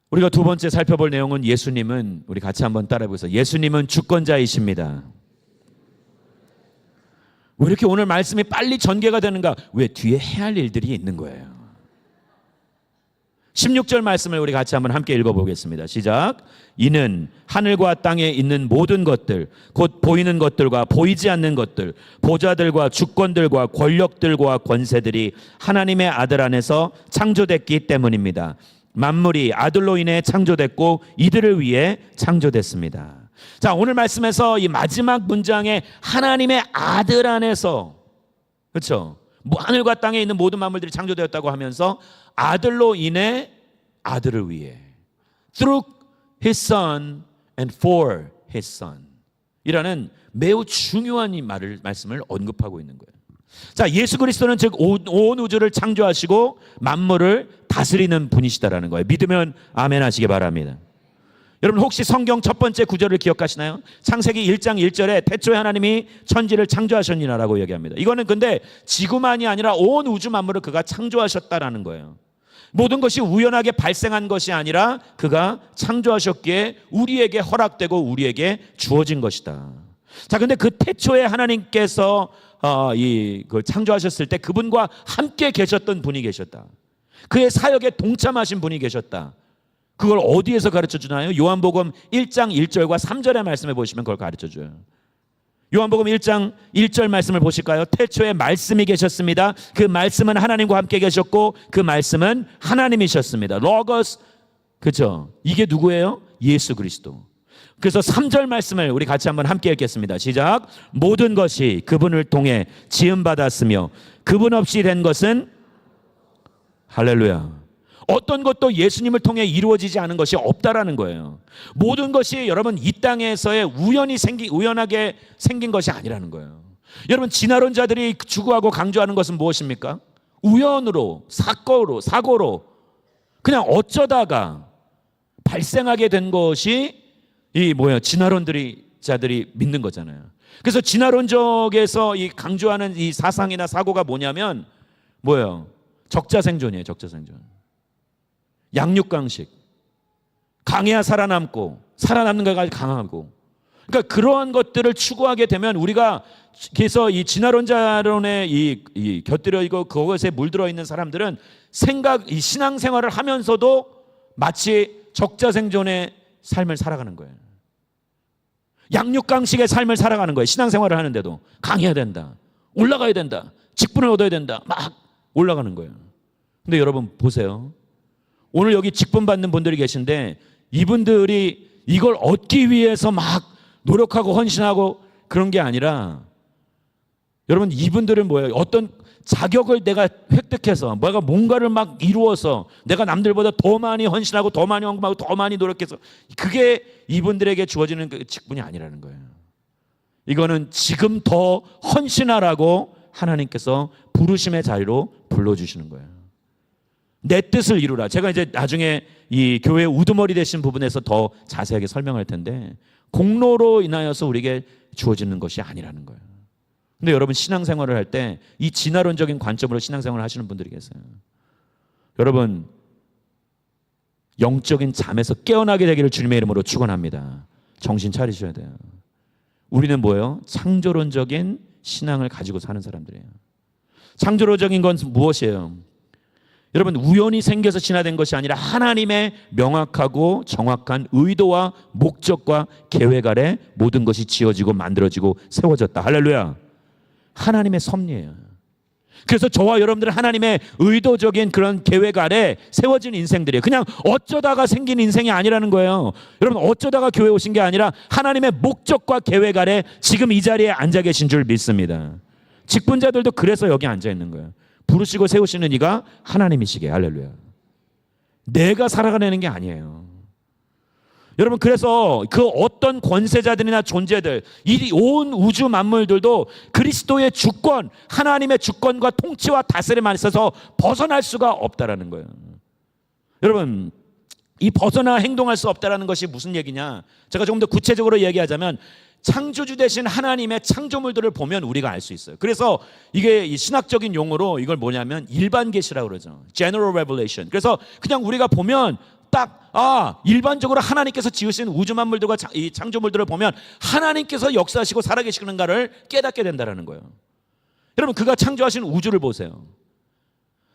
Speaker 7: 우리가 두 번째 살펴볼 내용은 예수님은, 우리 같이 한번 따라해 보겠습니다. 예수님은 주권자이십니다. 왜 이렇게 오늘 말씀이 빨리 전개가 되는가? 왜? 뒤에 해야 할 일들이 있는 거예요. 16절 말씀을 우리 같이 한번 함께 읽어보겠습니다. 시작. 이는 하늘과 땅에 있는 모든 것들, 곧 보이는 것들과 보이지 않는 것들, 보좌들과 주권들과 권력들과 권세들이 하나님의 아들 안에서 창조됐기 때문입니다. 만물이 아들로 인해 창조됐고 이들을 위해 창조됐습니다. 자, 오늘 말씀에서 이 마지막 문장에 하나님의 아들 안에서, 그렇죠? 하늘과 땅에 있는 모든 만물들이 창조되었다고 하면서 아들로 인해 아들을 위해, through his son and for his son 이라는 매우 중요한 이 말씀을 언급하고 있는 거예요. 자, 예수 그리스도는 즉 온 우주를 창조하시고 만물을 다스리는 분이시다라는 거예요. 믿으면 아멘 하시기 바랍니다. 여러분, 혹시 성경 첫 번째 구절을 기억하시나요? 창세기 1장 1절에 태초에 하나님이 천지를 창조하셨니라라고 얘기합니다. 이거는 근데 지구만이 아니라 온 우주 만물을 그가 창조하셨다라는 거예요. 모든 것이 우연하게 발생한 것이 아니라 그가 창조하셨기에 우리에게 허락되고 우리에게 주어진 것이다. 자, 근데 그 태초에 하나님께서 그 창조하셨을 때 그분과 함께 계셨던 분이 계셨다. 그의 사역에 동참하신 분이 계셨다. 그걸 어디에서 가르쳐 주나요? 요한복음 1장 1절과 3절의 말씀에 보시면 그걸 가르쳐 줘요. 요한복음 1장 1절 말씀을 보실까요? 태초에 말씀이 계셨습니다. 그 말씀은 하나님과 함께 계셨고 그 말씀은 하나님이셨습니다. 로고스, 그렇죠? 이게 누구예요? 예수 그리스도. 그래서 3절 말씀을 우리 같이 한번 함께 읽겠습니다. 시작. 모든 것이 그분을 통해 지음받았으며 그분 없이 된 것은, 할렐루야, 어떤 것도 예수님을 통해 이루어지지 않은 것이 없다라는 거예요. 모든 것이 여러분 이 땅에서의 우연하게 생긴 것이 아니라는 거예요. 여러분, 진화론자들이 추구하고 강조하는 것은 무엇입니까? 우연으로, 사고로 그냥 어쩌다가 발생하게 된 것이 진화론자들이 믿는 거잖아요. 그래서 진화론적에서 이 강조하는 이 사상이나 사고가 뭐냐면 뭐예요? 적자생존이에요. 적자생존. 양육강식. 강해야 살아남고 살아남는 것까지 강하고. 그러니까 그러한 것들을 추구하게 되면 우리가, 그래서 이 진화론자론에 이 곁들여 있고 그것에 물들어 있는 사람들은 이 신앙생활을 하면서도 마치 적자생존의 삶을 살아가는 거예요. 양육강식의 삶을 살아가는 거예요. 신앙생활을 하는데도 강해야 된다, 올라가야 된다, 직분을 얻어야 된다, 막 올라가는 거예요. 근데 여러분 보세요. 오늘 여기 직분 받는 분들이 계신데 이분들이 이걸 얻기 위해서 막 노력하고 헌신하고 그런 게 아니라, 여러분 이분들은 뭐예요? 어떤 자격을 내가 획득해서 내가 뭔가를 막 이루어서 내가 남들보다 더 많이 헌신하고 더 많이 헌금하고 더 많이 노력해서, 그게 이분들에게 주어지는 그 직분이 아니라는 거예요. 이거는 지금 더 헌신하라고 하나님께서 부르심의 자리로 불러주시는 거예요. 내 뜻을 이루라. 제가 이제 나중에 이 교회 우두머리 되신 부분에서 더 자세하게 설명할 텐데, 공로로 인하여서 우리에게 주어지는 것이 아니라는 거예요. 근데 여러분, 신앙생활을 할 때 이 진화론적인 관점으로 신앙생활을 하시는 분들이 계세요. 여러분, 영적인 잠에서 깨어나게 되기를 주님의 이름으로 축원합니다. 정신 차리셔야 돼요. 우리는 뭐예요? 창조론적인 신앙을 가지고 사는 사람들이에요. 창조론적인 건 무엇이에요? 여러분, 우연히 생겨서 진화된 것이 아니라 하나님의 명확하고 정확한 의도와 목적과 계획 아래 모든 것이 지어지고 만들어지고 세워졌다. 할렐루야. 하나님의 섭리예요. 그래서 저와 여러분들은 하나님의 의도적인 그런 계획 아래 세워진 인생들이에요. 그냥 어쩌다가 생긴 인생이 아니라는 거예요. 여러분, 어쩌다가 교회 오신 게 아니라 하나님의 목적과 계획 아래 지금 이 자리에 앉아 계신 줄 믿습니다. 직분자들도 그래서 여기 앉아 있는 거예요. 부르시고 세우시는 이가 하나님이시게. 할렐루야. 내가 살아가는 게 아니에요. 여러분, 그래서 그 어떤 권세자들이나 존재들, 이 온 우주 만물들도 그리스도의 주권, 하나님의 주권과 통치와 다스림 안에 있어서 벗어날 수가 없다라는 거예요. 여러분, 이 벗어나 행동할 수 없다라는 것이 무슨 얘기냐? 제가 조금 더 구체적으로 얘기하자면 창조주 되신 하나님의 창조물들을 보면 우리가 알 수 있어요. 그래서 이게 이 신학적인 용어로 이걸 뭐냐면 일반 계시라고 그러죠. General Revelation. 그래서 그냥 우리가 보면 딱 일반적으로 하나님께서 지으신 우주 만물들과 이 창조물들을 보면 하나님께서 역사하시고 살아계시는가를 깨닫게 된다는 거예요. 여러분, 그가 창조하신 우주를 보세요.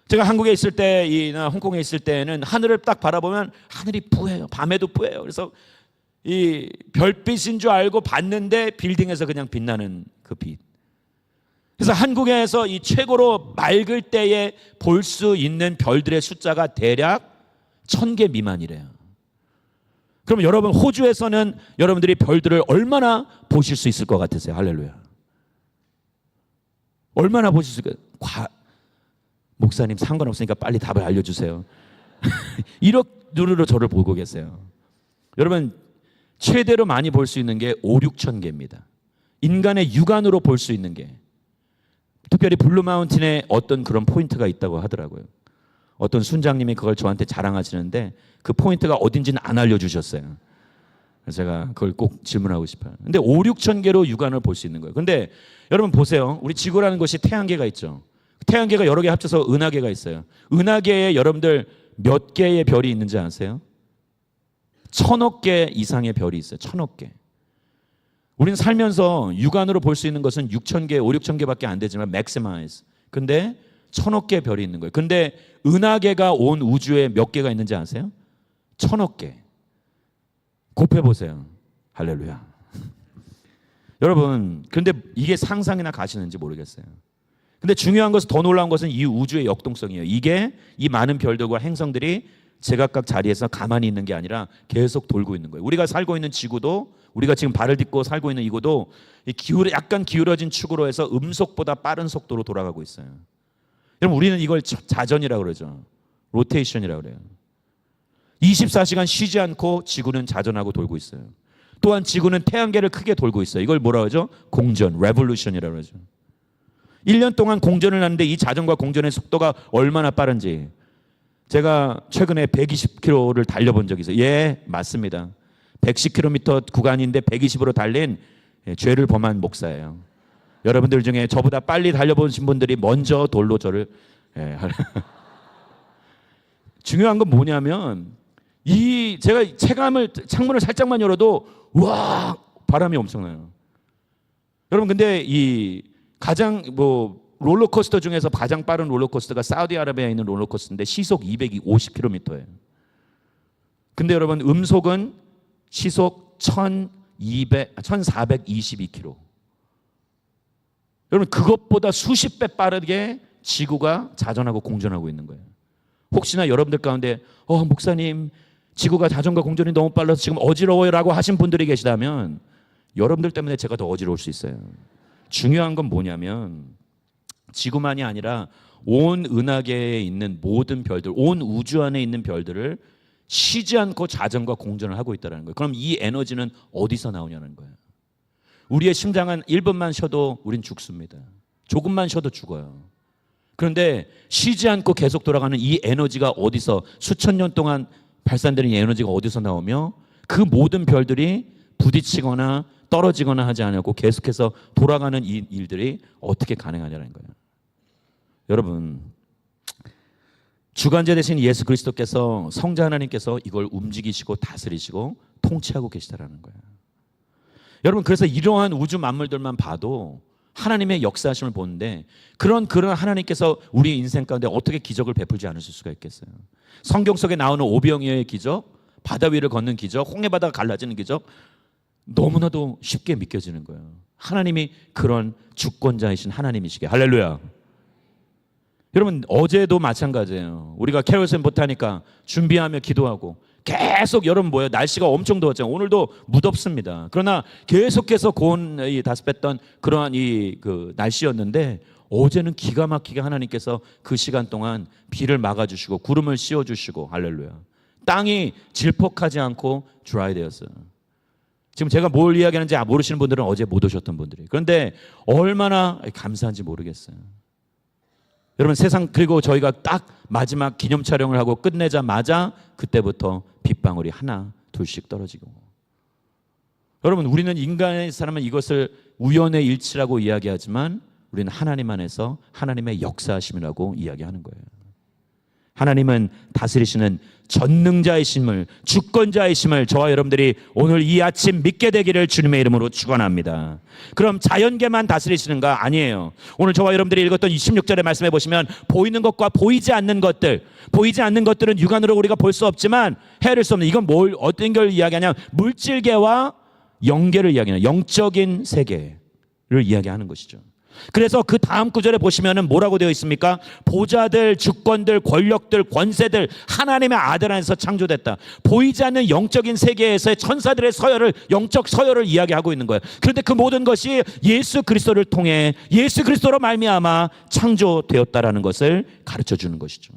Speaker 7: 제가 한국에 있을 때나 홍콩에 있을 때는 하늘을 딱 바라보면 하늘이 뿌예요. 밤에도 뿌예요. 그래서 이 별빛인 줄 알고 봤는데 빌딩에서 그냥 빛나는 그 빛. 그래서 한국에서 이 최고로 맑을 때에 볼 수 있는 별들의 숫자가 대략 1000개 미만이래요. 그럼 여러분, 호주에서는 여러분들이 별들을 얼마나 보실 수 있을 것 같으세요? 할렐루야. 얼마나 보실 수 있을까요? 목사님 상관없으니까 빨리 답을 알려주세요. 1억 눈으로 저를 보고 계세요. 여러분, 최대로 많이 볼 수 있는 게 5, 6천 개입니다. 인간의 육안으로 볼 수 있는 게. 특별히 블루마운틴에 어떤 그런 포인트가 있다고 하더라고요. 어떤 순장님이 그걸 저한테 자랑하시는데 그 포인트가 어딘지는 안 알려주셨어요. 그래서 제가 그걸 꼭 질문하고 싶어요. 근데 5, 6천 개로 육안을 볼 수 있는 거예요. 근데 여러분 보세요. 우리 지구라는 것이 태양계가 있죠. 태양계가 여러 개 합쳐서 은하계가 있어요. 은하계에 여러분들 몇 개의 별이 있는지 아세요? 1000억 개 이상의 별이 있어요. 1000억 개. 우리는 살면서 육안으로 볼 수 있는 것은 6천 개, 5, 6천 개밖에 안 되지만 maximize. 근데 1000억 개의 별이 있는 거예요. 근데 은하계가 온 우주에 몇 개가 있는지 아세요? 1000억 개. 곱해보세요. 할렐루야. 여러분, 근데 이게 상상이나 가시는지 모르겠어요. 근데 중요한 것은, 더 놀라운 것은 이 우주의 역동성이에요. 이게 이 많은 별들과 행성들이 제각각 자리에서 가만히 있는 게 아니라 계속 돌고 있는 거예요. 우리가 살고 있는 지구도, 우리가 지금 발을 딛고 살고 있는 이곳도 약간 기울어진 축으로 해서 음속보다 빠른 속도로 돌아가고 있어요. 여러분, 우리는 이걸 자전이라고 그러죠. 로테이션이라고 그래요. 24시간 쉬지 않고 지구는 자전하고 돌고 있어요. 또한 지구는 태양계를 크게 돌고 있어요. 이걸 뭐라고 하죠? 공전, 레볼루션이라고 그러죠. 1년 동안 공전을 하는데 이 자전과 공전의 속도가 얼마나 빠른지 제가 최근에 120km를 달려본 적이 있어요. 예, 맞습니다. 110km 구간인데 120으로 달린 죄를 범한 목사예요. 여러분들 중에 저보다 빨리 달려보신 분들이 먼저 돌로 저를 중요한 건 뭐냐면 제가 창문을 살짝만 열어도 와, 바람이 엄청나요. 여러분, 근데 이 가장 롤러코스터 중에서 가장 빠른 롤러코스터가 사우디아라비아에 있는 롤러코스터인데 시속 250km예요. 근데 여러분, 음속은 시속 1422km. 여러분, 그것보다 수십 배 빠르게 지구가 자전하고 공전하고 있는 거예요. 혹시나 여러분들 가운데 목사님, 지구가 자전과 공전이 너무 빨라서 지금 어지러워요라고 하신 분들이 계시다면 여러분들 때문에 제가 더 어지러울 수 있어요. 중요한 건 뭐냐면 지구만이 아니라 온 은하계에 있는 모든 별들, 온 우주 안에 있는 별들을 쉬지 않고 자전과 공전을 하고 있다는 거예요. 그럼 이 에너지는 어디서 나오냐는 거예요. 우리의 심장은 1분만 쉬어도 우린 죽습니다. 조금만 쉬어도 죽어요. 그런데 쉬지 않고 계속 돌아가는 이 에너지가 어디서, 수천 년 동안 발산되는 이 에너지가 어디서 나오며 그 모든 별들이 부딪히거나 떨어지거나 하지 않고 계속해서 돌아가는 이 일들이 어떻게 가능하냐는 거예요. 여러분, 주관자 되신 예수 그리스도께서, 성자 하나님께서 이걸 움직이시고 다스리시고 통치하고 계시다라는 거예요. 여러분, 그래서 이러한 우주 만물들만 봐도 하나님의 역사하심을 보는데 그런 하나님께서 우리 인생 가운데 어떻게 기적을 베풀지 않으실 수가 있겠어요. 성경 속에 나오는 오병이어의 기적, 바다 위를 걷는 기적, 홍해바다가 갈라지는 기적, 너무나도 쉽게 믿겨지는 거예요. 하나님이 그런 주권자이신 하나님이시게. 할렐루야. 여러분 어제도 마찬가지예요. 우리가 캐롤선 못하니까 준비하며 기도하고 계속 여러분 뭐예요? 날씨가 엄청 더웠잖아요. 오늘도 무덥습니다. 그러나 계속해서 고온이 다습했던 그러한 그 날씨였는데 어제는 기가 막히게 하나님께서 그 시간 동안 비를 막아주시고 구름을 씌워주시고 할렐루야. 땅이 질퍽하지 않고 드라이 되었어요. 지금 제가 뭘 이야기하는지 모르시는 분들은 어제 못 오셨던 분들이. 그런데 얼마나 감사한지 모르겠어요. 여러분 세상 그리고 저희가 딱 마지막 기념 촬영을 하고 끝내자마자 그때부터 빗방울이 하나 둘씩 떨어지고. 여러분 우리는 인간의 사람은 이것을 우연의 일치라고 이야기하지만 우리는 하나님 안에서 하나님의 역사하심이라고 이야기하는 거예요. 하나님은 다스리시는 전능자이심을 주권자이심을 저와 여러분들이 오늘 이 아침 믿게 되기를 주님의 이름으로 축원합니다. 그럼 자연계만 다스리시는가? 아니에요. 오늘 저와 여러분들이 읽었던 26절의 말씀에 보시면 보이는 것과 보이지 않는 것들, 보이지 않는 것들은 육안으로 우리가 볼 수 없지만 헤아릴 수 없는, 이건 어떤 걸 이야기하냐? 물질계와 영계를 이야기하는, 영적인 세계를 이야기하는 것이죠. 그래서 그 다음 구절에 보시면은 뭐라고 되어 있습니까? 보좌들, 주권들, 권력들, 권세들 하나님의 아들 안에서 창조됐다. 보이지 않는 영적인 세계에서의 천사들의 서열을, 영적 서열을 이야기하고 있는 거예요. 그런데 그 모든 것이 예수 그리스도를 통해 예수 그리스도로 말미암아 창조되었다라는 것을 가르쳐 주는 것이죠.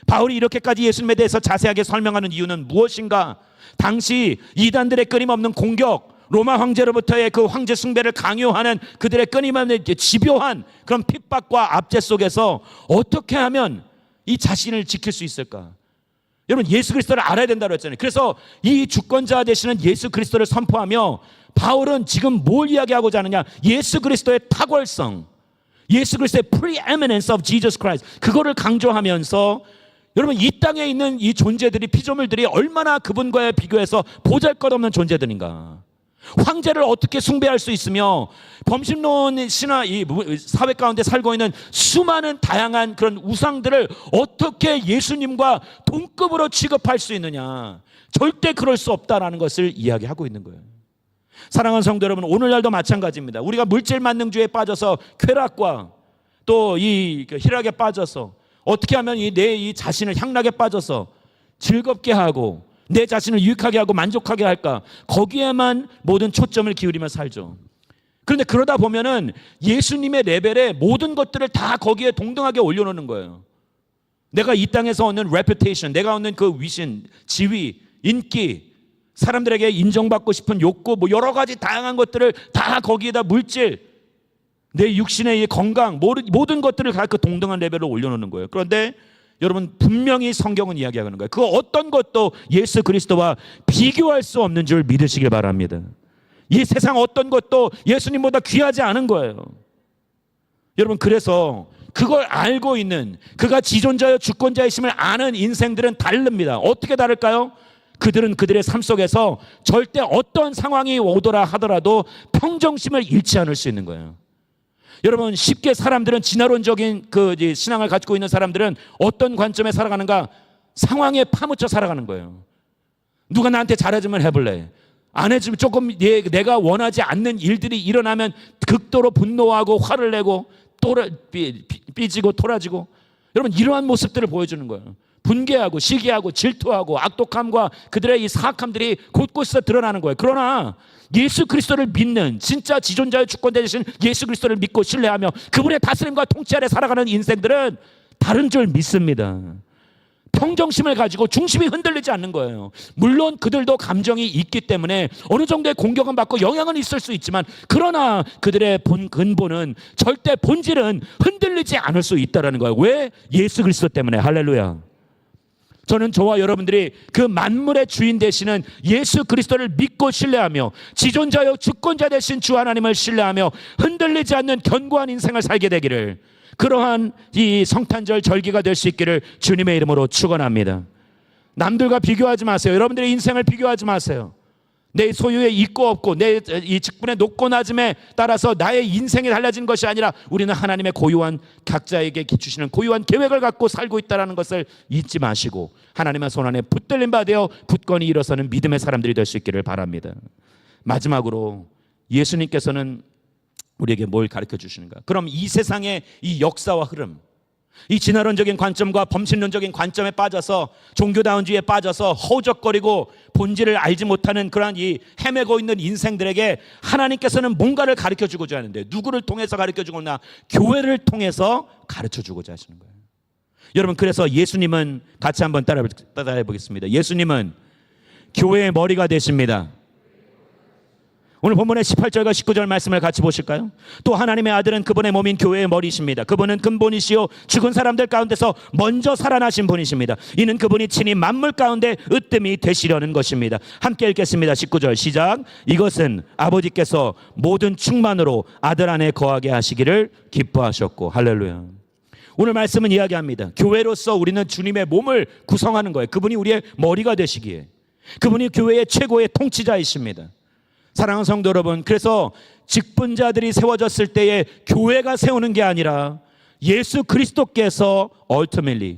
Speaker 7: 바울이 이렇게까지 예수님에 대해서 자세하게 설명하는 이유는 무엇인가? 당시 이단들의 끊임없는 공격, 로마 황제로부터의 그 황제 숭배를 강요하는 그들의 끊임없는 집요한 그런 핍박과 압제 속에서 어떻게 하면 이 자신을 지킬 수 있을까? 여러분 예수 그리스도를 알아야 된다고 했잖아요. 그래서 이 주권자 되시는 예수 그리스도를 선포하며 바울은 지금 뭘 이야기하고자 하느냐? 예수 그리스도의 탁월성, 예수 그리스도의 preeminence of Jesus Christ, 그거를 강조하면서 여러분 이 땅에 있는 이 존재들이, 피조물들이 얼마나 그분과의 비교해서 보잘것없는 존재들인가. 황제를 어떻게 숭배할 수 있으며 범신론 신화 이 사회 가운데 살고 있는 수많은 다양한 그런 우상들을 어떻게 예수님과 동급으로 취급할 수 있느냐. 절대 그럴 수 없다라는 것을 이야기하고 있는 거예요. 사랑하는 성도 여러분, 오늘날도 마찬가지입니다. 우리가 물질 만능주의에 빠져서 쾌락과 또 이 희락에 빠져서 어떻게 하면 내 이 자신을 향락에 빠져서 즐겁게 하고 내 자신을 유익하게 하고 만족하게 할까? 거기에만 모든 초점을 기울이며 살죠. 그런데 그러다 보면은 예수님의 레벨에 모든 것들을 다 거기에 동등하게 올려놓는 거예요. 내가 이 땅에서 얻는 reputation, 내가 얻는 그 위신, 지위, 인기, 사람들에게 인정받고 싶은 욕구, 뭐 여러 가지 다양한 것들을 다 거기에다 물질, 내 육신의 건강, 모든 것들을 다 그 동등한 레벨로 올려놓는 거예요. 그런데 여러분 분명히 성경은 이야기하는 거예요. 그 어떤 것도 예수 그리스도와 비교할 수 없는 줄 믿으시길 바랍니다. 이 세상 어떤 것도 예수님보다 귀하지 않은 거예요. 여러분 그래서 그걸 알고 있는, 그가 지존자여 주권자이심을 아는 인생들은 다릅니다. 어떻게 다를까요? 그들은 그들의 삶 속에서 절대 어떤 상황이 오더라 하더라도 평정심을 잃지 않을 수 있는 거예요. 여러분 쉽게 사람들은 진화론적인 그 신앙을 가지고 있는 사람들은 어떤 관점에 살아가는가? 상황에 파묻혀 살아가는 거예요. 누가 나한테 잘해주면 해볼래. 안 해주면 조금 내가 원하지 않는 일들이 일어나면 극도로 분노하고 화를 내고 삐지고 토라지고, 여러분 이러한 모습들을 보여주는 거예요. 분개하고 시기하고 질투하고 악독함과 그들의 이 사악함들이 곳곳에서 드러나는 거예요. 그러나 예수 그리스도를 믿는, 진짜 지존자의 주권자 되신 예수 그리스도를 믿고 신뢰하며 그분의 다스림과 통치 아래 살아가는 인생들은 다른 줄 믿습니다. 평정심을 가지고 중심이 흔들리지 않는 거예요. 물론 그들도 감정이 있기 때문에 어느 정도의 공격은 받고 영향은 있을 수 있지만, 그러나 그들의 근본은, 절대 본질은 흔들리지 않을 수 있다는 거예요. 왜? 예수 그리스도 때문에. 할렐루야. 저는 저와 여러분들이 그 만물의 주인 되시는 예수 그리스도를 믿고 신뢰하며 지존자여 주권자 되신 주 하나님을 신뢰하며 흔들리지 않는 견고한 인생을 살게 되기를, 그러한 이 성탄절 절기가 될 수 있기를 주님의 이름으로 축원합니다. 남들과 비교하지 마세요. 여러분들의 인생을 비교하지 마세요. 내 소유에 있고 없고 내 이 직분의 높고 낮음에 따라서 나의 인생이 달라진 것이 아니라 우리는 하나님의 고유한, 각자에게 주시는 고유한 계획을 갖고 살고 있다는 것을 잊지 마시고 하나님의 손안에 붙들림 받아 굳건히 일어서는 믿음의 사람들이 될 수 있기를 바랍니다. 마지막으로 예수님께서는 우리에게 뭘 가르쳐 주시는가? 그럼 이 세상의 이 역사와 흐름, 이 진화론적인 관점과 범신론적인 관점에 빠져서 종교다운주의에 빠져서 허우적거리고 본질을 알지 못하는 그러한 이 헤매고 있는 인생들에게 하나님께서는 뭔가를 가르쳐주고자 하는데, 누구를 통해서 가르쳐주거나 교회를 통해서 가르쳐주고자 하시는 거예요. 여러분, 그래서 예수님은 같이 한번 따라해 보겠습니다. 예수님은 교회의 머리가 되십니다. 오늘 본문의 18절과 19절 말씀을 같이 보실까요? 또 하나님의 아들은 그분의 몸인 교회의 머리이십니다. 그분은 근본이시요 죽은 사람들 가운데서 먼저 살아나신 분이십니다. 이는 그분이 친히 만물 가운데 으뜸이 되시려는 것입니다. 함께 읽겠습니다. 19절 시작. 이것은 아버지께서 모든 충만으로 아들 안에 거하게 하시기를 기뻐하셨고. 할렐루야. 오늘 말씀은 이야기합니다. 교회로서 우리는 주님의 몸을 구성하는 거예요. 그분이 우리의 머리가 되시기에. 그분이 교회의 최고의 통치자이십니다. 사랑하는 성도 여러분, 그래서 직분자들이 세워졌을 때에 교회가 세우는 게 아니라 예수 그리스도께서 ultimately,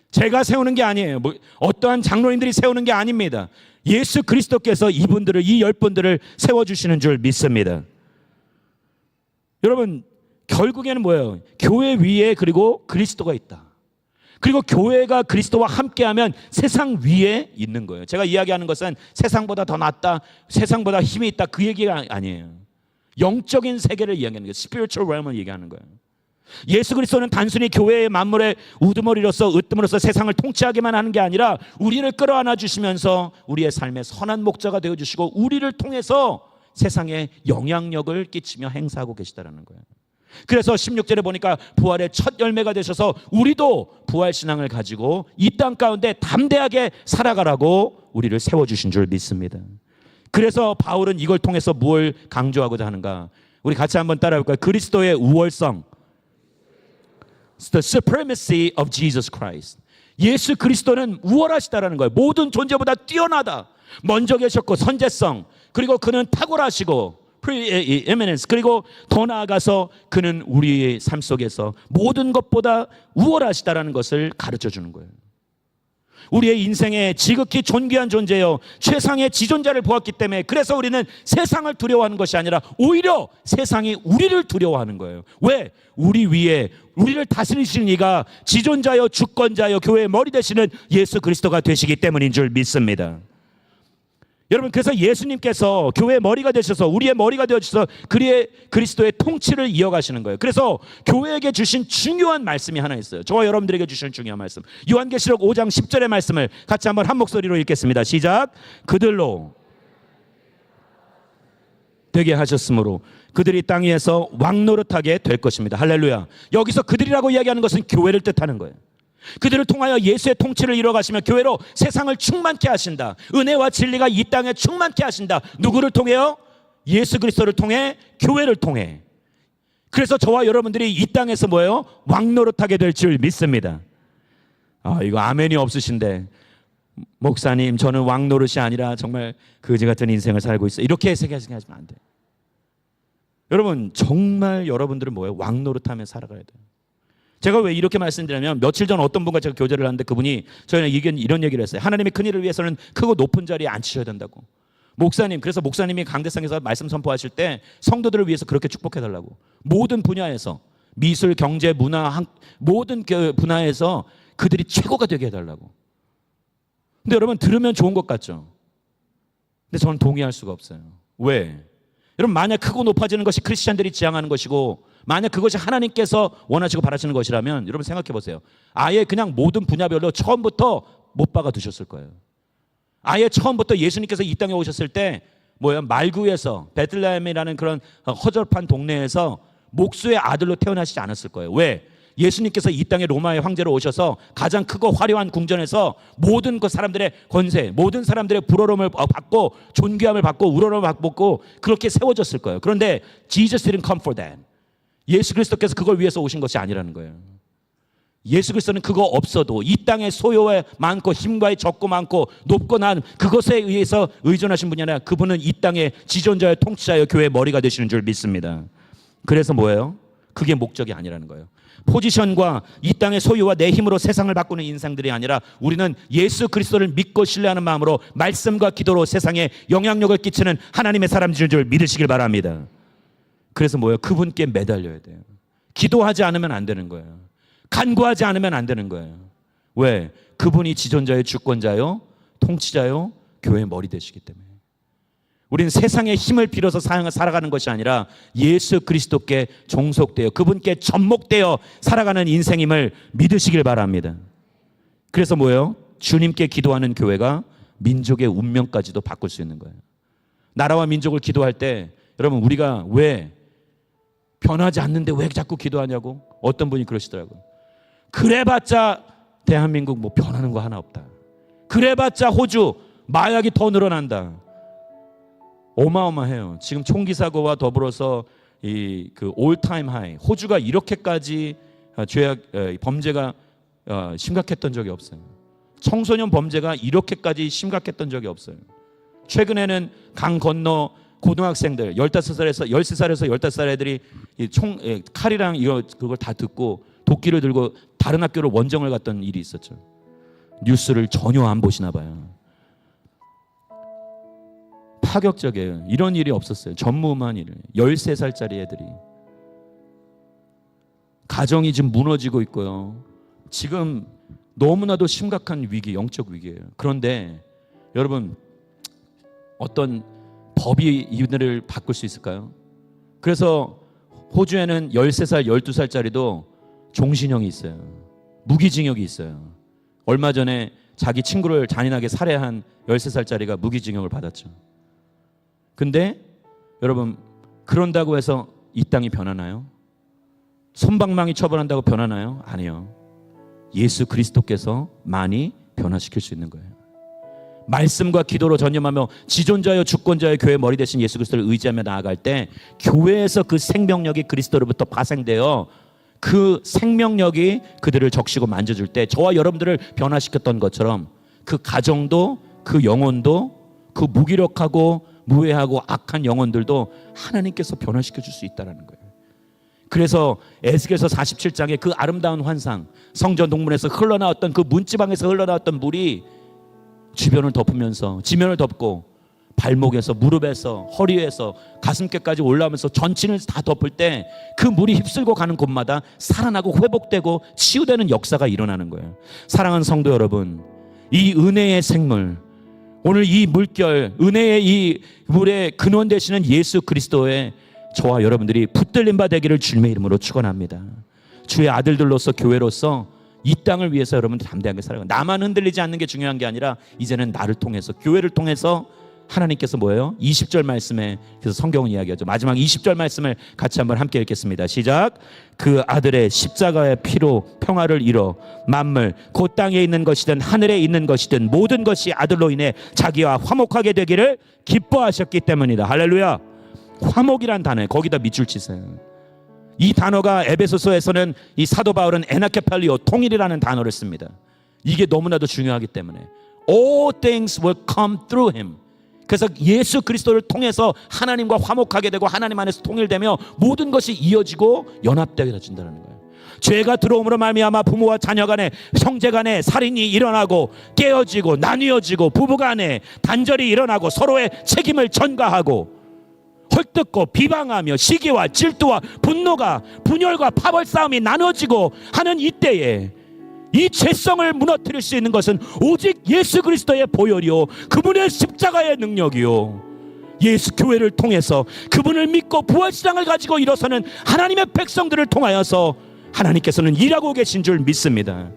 Speaker 7: 제가 세우는 게 아니에요. 어떠한 장로님들이 세우는 게 아닙니다. 예수 그리스도께서 이분들을, 이 10분들을 세워주시는 줄 믿습니다. 여러분, 결국에는 뭐예요? 교회 위에 그리고 그리스도가 있다. 그리고 교회가 그리스도와 함께하면 세상 위에 있는 거예요. 제가 이야기하는 것은 세상보다 더 낫다, 세상보다 힘이 있다, 그 얘기가 아니에요. 영적인 세계를 이야기하는 거예요. spiritual realm을 얘기하는 거예요. 예수 그리스도는 단순히 교회의 만물의 우두머리로서 으뜸으로서 세상을 통치하기만 하는 게 아니라 우리를 끌어안아 주시면서 우리의 삶의 선한 목자가 되어주시고 우리를 통해서 세상에 영향력을 끼치며 행사하고 계시다는 거예요. 그래서 16절에 보니까 부활의 첫 열매가 되셔서 우리도 부활신앙을 가지고 이 땅 가운데 담대하게 살아가라고 우리를 세워주신 줄 믿습니다. 그래서 바울은 이걸 통해서 무엇을 강조하고자 하는가? 우리 같이 한번 따라해볼까요? 그리스도의 우월성, The supremacy of Jesus Christ. 예수 그리스도는 우월하시다라는 거예요. 모든 존재보다 뛰어나다. 먼저 계셨고 선제성, 그리고 그는 탁월하시고 preeminence, 그리고 더 나아가서 그는 우리의 삶 속에서 모든 것보다 우월하시다라는 것을 가르쳐 주는 거예요. 우리의 인생에 지극히 존귀한 존재요 최상의 지존자를 보았기 때문에 그래서 우리는 세상을 두려워하는 것이 아니라 오히려 세상이 우리를 두려워하는 거예요. 왜? 우리 위에 우리를 다스리시는 이가 지존자요 주권자요 교회의 머리 되시는 예수 그리스도가 되시기 때문인 줄 믿습니다. 여러분, 그래서 예수님께서 교회의 머리가 되셔서 우리의 머리가 되어주셔서 그리스도의 통치를 이어가시는 거예요. 그래서 교회에게 주신 중요한 말씀이 하나 있어요. 저와 여러분들에게 주신 중요한 말씀, 요한계시록 5장 10절의 말씀을 같이 한번 한 목소리로 읽겠습니다. 시작. 그들로 되게 하셨으므로 그들이 땅 위에서 왕노릇하게 될 것입니다. 할렐루야. 여기서 그들이라고 이야기하는 것은 교회를 뜻하는 거예요. 그들을 통하여 예수의 통치를 이뤄가시며 교회로 세상을 충만케 하신다. 은혜와 진리가 이 땅에 충만케 하신다. 누구를 통해요? 예수 그리스도를 통해, 교회를 통해. 그래서 저와 여러분들이 이 땅에서 뭐예요? 왕노릇하게 될 줄 믿습니다. 이거 아멘이 없으신데, 목사님 저는 왕노릇이 아니라 정말 거지 같은 인생을 살고 있어요, 이렇게 생각하시면 안 돼요. 여러분, 정말 여러분들은 뭐예요? 왕노릇하며 살아가야 돼요. 제가 왜 이렇게 말씀드리냐면, 며칠 전 어떤 분과 제가 교제를 하는데 그분이 저희는 이런 얘기를 했어요. 하나님의 큰 일을 위해서는 크고 높은 자리에 앉히셔야 된다고. 목사님, 그래서 목사님이 강대상에서 말씀 선포하실 때 성도들을 위해서 그렇게 축복해달라고. 모든 분야에서, 미술, 경제, 문화, 모든 분야에서 그들이 최고가 되게 해달라고. 근데 여러분, 들으면 좋은 것 같죠? 근데 저는 동의할 수가 없어요. 왜? 여러분, 만약 크고 높아지는 것이 크리스찬들이 지향하는 것이고 만약 그것이 하나님께서 원하시고 바라시는 것이라면 여러분 생각해 보세요. 아예 그냥 모든 분야별로 처음부터 못 박아 두셨을 거예요. 아예 처음부터 예수님께서 이 땅에 오셨을 때 말구에서 베들레헴이라는 그런 허접한 동네에서 목수의 아들로 태어나시지 않았을 거예요. 왜? 예수님께서 이 땅에 로마의 황제로 오셔서 가장 크고 화려한 궁전에서 모든 그 사람들의 권세, 모든 사람들의 부러움을 받고 존귀함을 받고 우러럼을 받고 그렇게 세워졌을 거예요. 그런데 Jesus didn't come for that. 예수 그리스도께서 그걸 위해서 오신 것이 아니라는 거예요. 예수 그리스도는 그거 없어도 이 땅의 소요에 많고 힘과의 적고 많고 높고 난 그것에 의해서 의존하신 분이 아니라 그분은 이 땅의 지존자여 통치자여 교회의 머리가 되시는 줄 믿습니다. 그래서 뭐예요? 그게 목적이 아니라는 거예요. 포지션과 이 땅의 소유와 내 힘으로 세상을 바꾸는 인생들이 아니라 우리는 예수 그리스도를 믿고 신뢰하는 마음으로 말씀과 기도로 세상에 영향력을 끼치는 하나님의 사람들인 줄 믿으시길 바랍니다. 그래서 뭐예요? 그분께 매달려야 돼요. 기도하지 않으면 안 되는 거예요. 간구하지 않으면 안 되는 거예요. 왜? 그분이 지존자요, 주권자요, 통치자요, 교회의 머리 되시기 때문에. 우리는 세상의 힘을 빌어서 살아가는 것이 아니라 예수 그리스도께 종속되어 그분께 접목되어 살아가는 인생임을 믿으시길 바랍니다. 그래서 뭐예요? 주님께 기도하는 교회가 민족의 운명까지도 바꿀 수 있는 거예요. 나라와 민족을 기도할 때 여러분 우리가 왜 변하지 않는데 왜 자꾸 기도하냐고 어떤 분이 그러시더라고요. 그래봤자 대한민국 뭐 변하는 거 하나 없다. 그래봤자 호주 마약이 더 늘어난다. 어마어마해요. 지금 총기 사고와 더불어서 이 그 올타임 하이 호주가 이렇게까지 죄악 범죄가 심각했던 적이 없어요. 청소년 범죄가 이렇게까지 심각했던 적이 없어요. 최근에는 강 건너 고등학생들 15살에서 13살에서 15살 애들이 칼이랑 그걸 다 듣고 도끼를 들고 다른 학교로 원정을 갔던 일이 있었죠. 뉴스를 전혀 안 보시나 봐요. 파격적이에요. 이런 일이 없었어요. 전무후무한 일을. 13살짜리 애들이. 가정이 지금 무너지고 있고요. 지금 너무나도 심각한 위기, 영적 위기예요. 그런데 여러분 어떤 법이 이들을 바꿀 수 있을까요? 그래서 호주에는 13살, 12살짜리도 종신형이 있어요. 무기징역이 있어요. 얼마 전에 자기 친구를 잔인하게 살해한 13살짜리가 무기징역을 받았죠. 근데 여러분 그런다고 해서 이 땅이 변하나요? 솜방망이 처벌한다고 변하나요? 아니요. 예수 그리스도께서 많이 변화시킬 수 있는 거예요. 말씀과 기도로 전념하며 지존자여 주권자여 교회 머리 대신 예수 그리스도를 의지하며 나아갈 때 교회에서 그 생명력이 그리스도로부터 파생되어 그 생명력이 그들을 적시고 만져줄 때 저와 여러분들을 변화시켰던 것처럼 그 가정도 그 영혼도 그 무기력하고 무해하고 악한 영혼들도 하나님께서 변화시켜 줄 수 있다는 거예요. 그래서 에스겔서 47장의 그 아름다운 환상, 성전 동문에서 흘러나왔던 그 문지방에서 흘러나왔던 물이 주변을 덮으면서 지면을 덮고 발목에서 무릎에서 허리에서 가슴께까지 올라오면서 전신을 다 덮을 때 그 물이 휩쓸고 가는 곳마다 살아나고 회복되고 치유되는 역사가 일어나는 거예요. 사랑하는 성도 여러분, 이 은혜의 생물, 오늘 이 물결, 은혜의 이 물의 근원 되시는 예수 그리스도의 저와 여러분들이 붙들림 바 되기를 주님의 이름으로 축원합니다. 주의 아들들로서 교회로서 이 땅을 위해서 여러분들 담대하게 살아가고 나만 흔들리지 않는 게 중요한 게 아니라 이제는 나를 통해서 교회를 통해서 하나님께서 뭐예요? 20절 말씀에 그래서 성경은 이야기하죠. 마지막 20절 말씀을 같이 한번 함께 읽겠습니다. 시작. 그 아들의 십자가의 피로 평화를 이뤄 만물 곧 땅에 있는 것이든 하늘에 있는 것이든 모든 것이 아들로 인해 자기와 화목하게 되기를 기뻐하셨기 때문이다. 할렐루야. 화목이란 단어에 거기다 밑줄 치세요. 이 단어가 에베소서에서는 이 사도 바울은 에나케팔리오 통일이라는 단어를 씁니다. 이게 너무나도 중요하기 때문에 all things will come through him. 그래서 예수 그리스도를 통해서 하나님과 화목하게 되고 하나님 안에서 통일되며 모든 것이 이어지고 연합되게 된다는 거예요. 죄가 들어옴으로 말미암아 부모와 자녀 간에 형제 간에 살인이 일어나고 깨어지고 나뉘어지고 부부 간에 단절이 일어나고 서로의 책임을 전가하고 헐뜯고 비방하며 시기와 질투와 분노가 분열과 파벌 싸움이 나눠지고 하는 이때에 이 죄성을 무너뜨릴 수 있는 것은 오직 예수 그리스도의 보혈이요 그분의 십자가의 능력이요 예수 교회를 통해서 그분을 믿고 부활신앙을 가지고 일어서는 하나님의 백성들을 통하여서 하나님께서는 일하고 계신 줄 믿습니다.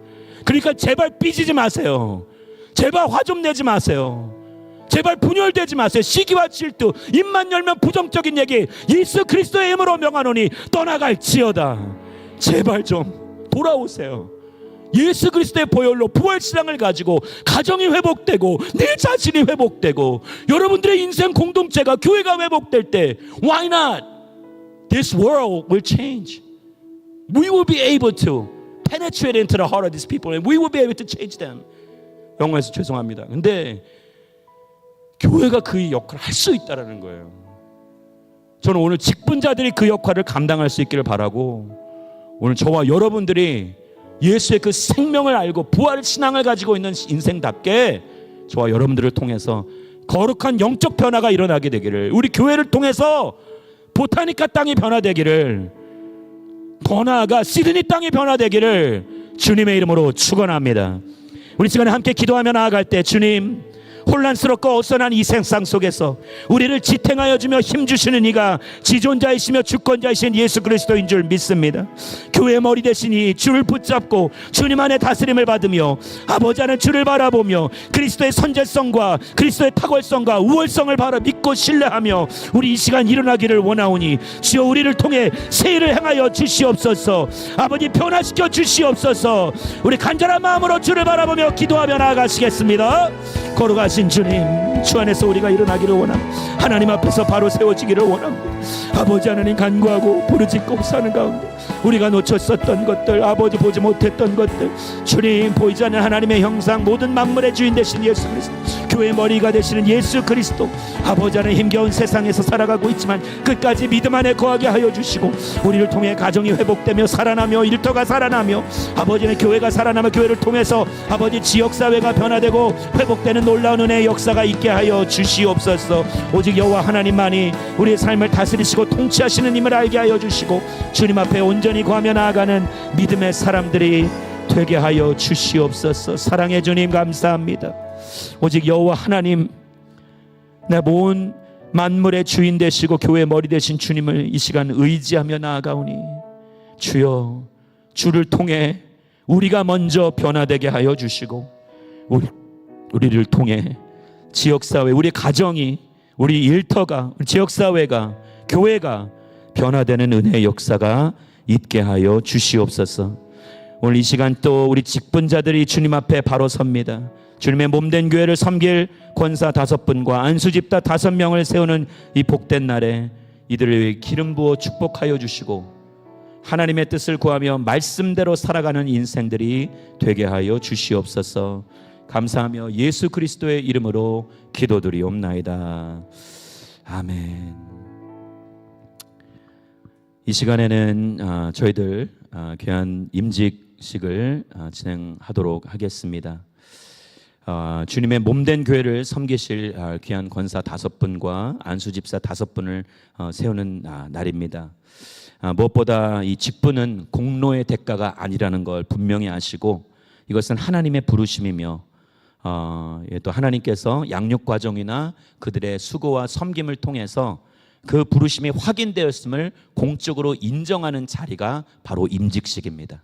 Speaker 7: 그러니까 제발 삐지지 마세요. 제발 화 좀 내지 마세요. 제발 분열되지 마세요. 시기와 질투 입만 열면 부정적인 얘기 예수 그리스도의 이름으로 명하노니 떠나갈지어다. 제발 좀 돌아오세요. 예수 그리스도의 보혈로 부활신앙을 가지고 가정이 회복되고 내 자신이 회복되고 여러분들의 인생 공동체가 교회가 회복될 때 Why not? This world will change. We will be able to penetrate into the heart of these people and we will be able to change them. 영어에서 죄송합니다. 근데 교회가 그 역할을 할 수 있다는 거예요. 저는 오늘 직분자들이 그 역할을 감당할 수 있기를 바라고 오늘 저와 여러분들이 예수의 그 생명을 알고 부활 신앙을 가지고 있는 인생답게 저와 여러분들을 통해서 거룩한 영적 변화가 일어나게 되기를 우리 교회를 통해서 보타니카 땅이 변화되기를 더 나아가 시드니 땅이 변화되기를 주님의 이름으로 축원합니다. 우리 시간에 함께 기도하며 나아갈 때 주님, 혼란스럽고 어선한 이 세상 속에서 우리를 지탱하여 주며 힘주시는 이가 지존자이시며 주권자이신 예수 그리스도인 줄 믿습니다. 교회의 머리 되시니 주를 붙잡고 주님 안에 다스림을 받으며 아버지 안에 주를 바라보며 그리스도의 선제성과 그리스도의 탁월성과 우월성을 바라 믿고 신뢰하며 우리 이 시간 일어나기를 원하오니 주여 우리를 통해 세일을 행하여 주시옵소서. 아버지 변화시켜 주시옵소서. 우리 간절한 마음으로 주를 바라보며 기도하며 나아가시겠습니다. 걸어가신 주님, 주 안에서 우리가 일어나기를 원합니다. 하나님 앞에서 바로 세워지기를 원합니다. 아버지 하나님 간구하고 부르짖고 사는 가운데 우리가 놓쳤었던 것들, 아버지 보지 못했던 것들, 주님 보이지 않는 하나님의 형상, 모든 만물의 주인 되신 예수 그리스도, 교회의 머리가 되시는 예수 그리스도, 아버지 하나님 힘겨운 세상에서 살아가고 있지만 끝까지 믿음 안에 거하게 하여 주시고 우리를 통해 가정이 회복되며 살아나며 일터가 살아나며 아버지는 교회가 살아나며 교회를 통해서 아버지 지역사회가 변화되고 회복되는 놀라운 은혜의 역사가 있게 하여 주시옵소서. 오직 여호와 하나님만이 우리의 삶을 다스리시고 통치하시는 힘을 알게 하여 주시고 주님 앞에 온전히 거하며 나아가는 믿음의 사람들이 되게 하여 주시옵소서. 사랑의 주님 감사합니다. 오직 여호와 하나님, 내 모든 만물의 주인 되시고 교회의 머리 되신 주님을 이 시간 의지하며 나아가오니 주여, 주를 통해 우리가 먼저 변화되게 하여 주시고 우리를 통해 지역사회, 우리 가정이, 우리 일터가, 우리 지역사회가, 교회가 변화되는 은혜의 역사가 있게 하여 주시옵소서. 오늘 이 시간 또 우리 직분자들이 주님 앞에 바로 섭니다. 주님의 몸된 교회를 섬길 권사 5분과 안수집사 5명을 세우는 이 복된 날에 이들을 기름 부어 축복하여 주시고 하나님의 뜻을 구하며 말씀대로 살아가는 인생들이 되게 하여 주시옵소서. 감사하며 예수 그리스도의 이름으로 기도드리옵나이다. 아멘. 이 시간에는 저희들 귀한 임직식을 진행하도록 하겠습니다. 주님의 몸된 교회를 섬기실 귀한 권사 5분과 안수집사 5분을 세우는 날입니다. 무엇보다 이 직분은 공로의 대가가 아니라는 걸 분명히 아시고 이것은 하나님의 부르심이며 또 하나님께서 양육 과정이나 그들의 수고와 섬김을 통해서 그 부르심이 확인되었음을 공적으로 인정하는 자리가 바로 임직식입니다.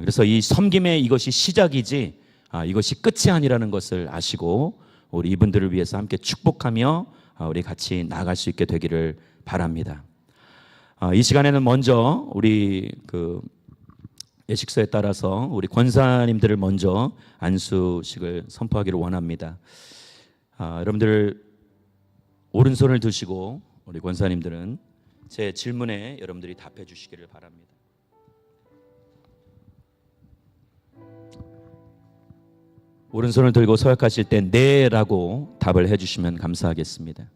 Speaker 7: 그래서 이 섬김의 이것이 시작이지 이것이 끝이 아니라는 것을 아시고 우리 이분들을 위해서 함께 축복하며 우리 같이 나아갈 수 있게 되기를 바랍니다. 이 시간에는 먼저 우리 그 예식서에 따라서 우리 권사님들을 먼저 안수식을 선포하기를 원합니다. 여러분들 오른손을 드시고 우리 권사님들은 제 질문에 여러분들이 답해 주시기를 바랍니다. 오른손을 들고 서약하실 때 네라고 답을 해주시면 감사하겠습니다.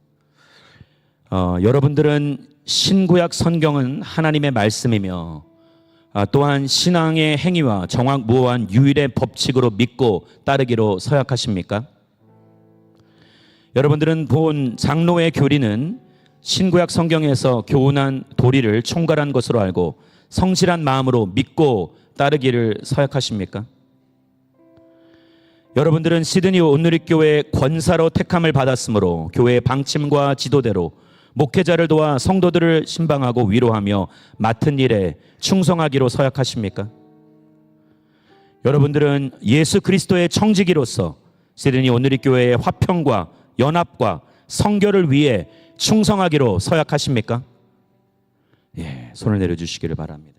Speaker 7: 여러분들은 신구약 성경은 하나님의 말씀이며 또한 신앙의 행위와 정확무오한 유일의 법칙으로 믿고 따르기로 서약하십니까? 여러분들은 본 장로의 교리는 신구약 성경에서 교훈한 도리를 총괄한 것으로 알고 성실한 마음으로 믿고 따르기를 서약하십니까? 여러분들은 시드니 온누리교회 권사로 택함을 받았으므로 교회의 방침과 지도대로 목회자를 도와 성도들을 신방하고 위로하며 맡은 일에 충성하기로 서약하십니까? 여러분들은 예수 그리스도의 청지기로서 시드니 온누리교회의 화평과 연합과 성결을 위해 충성하기로 서약하십니까? 예, 손을 내려주시기를 바랍니다.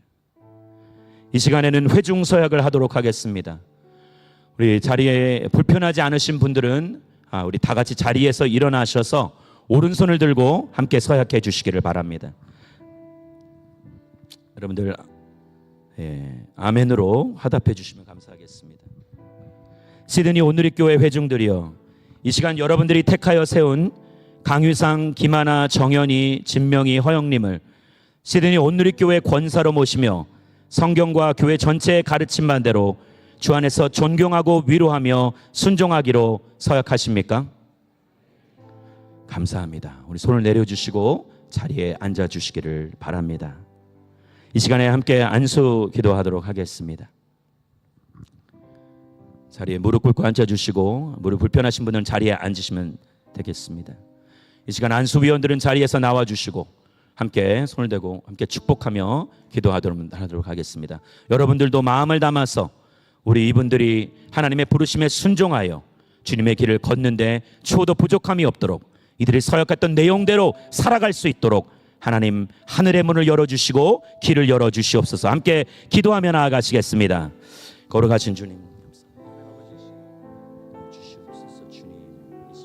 Speaker 7: 이 시간에는 회중 서약을 하도록 하겠습니다. 우리 자리에 불편하지 않으신 분들은 우리 다 같이 자리에서 일어나셔서 오른손을 들고 함께 서약해 주시기를 바랍니다. 여러분들 아멘으로 화답해 주시면 감사하겠습니다. 시드니 온누리교회 회중들이여, 이 시간 여러분들이 택하여 세운 강유상, 김하나, 정현이, 진명이, 허영님을 시드니 온누리교회 권사로 모시며 성경과 교회 전체의 가르침 반대로 주 안에서 존경하고 위로하며 순종하기로 서약하십니까? 감사합니다. 우리 손을 내려주시고 자리에 앉아주시기를 바랍니다. 이 시간에 함께 안수 기도하도록 하겠습니다. 자리에 무릎 꿇고 앉아주시고 무릎 불편하신 분은 자리에 앉으시면 되겠습니다. 이 시간 안수위원들은 자리에서 나와주시고 함께 손을 대고 함께 축복하며 기도하도록 하겠습니다. 여러분들도 마음을 담아서 우리 이분들이 하나님의 부르심에 순종하여 주님의 길을 걷는데 추호도 부족함이 없도록 이들이 서약했던 내용대로 살아갈 수 있도록 하나님 하늘의 문을 열어주시고 길을 열어주시옵소서. 함께 기도하며 나아가시겠습니다. 걸어가신 주님 주시옵소서. 주님 이 시간 사랑하는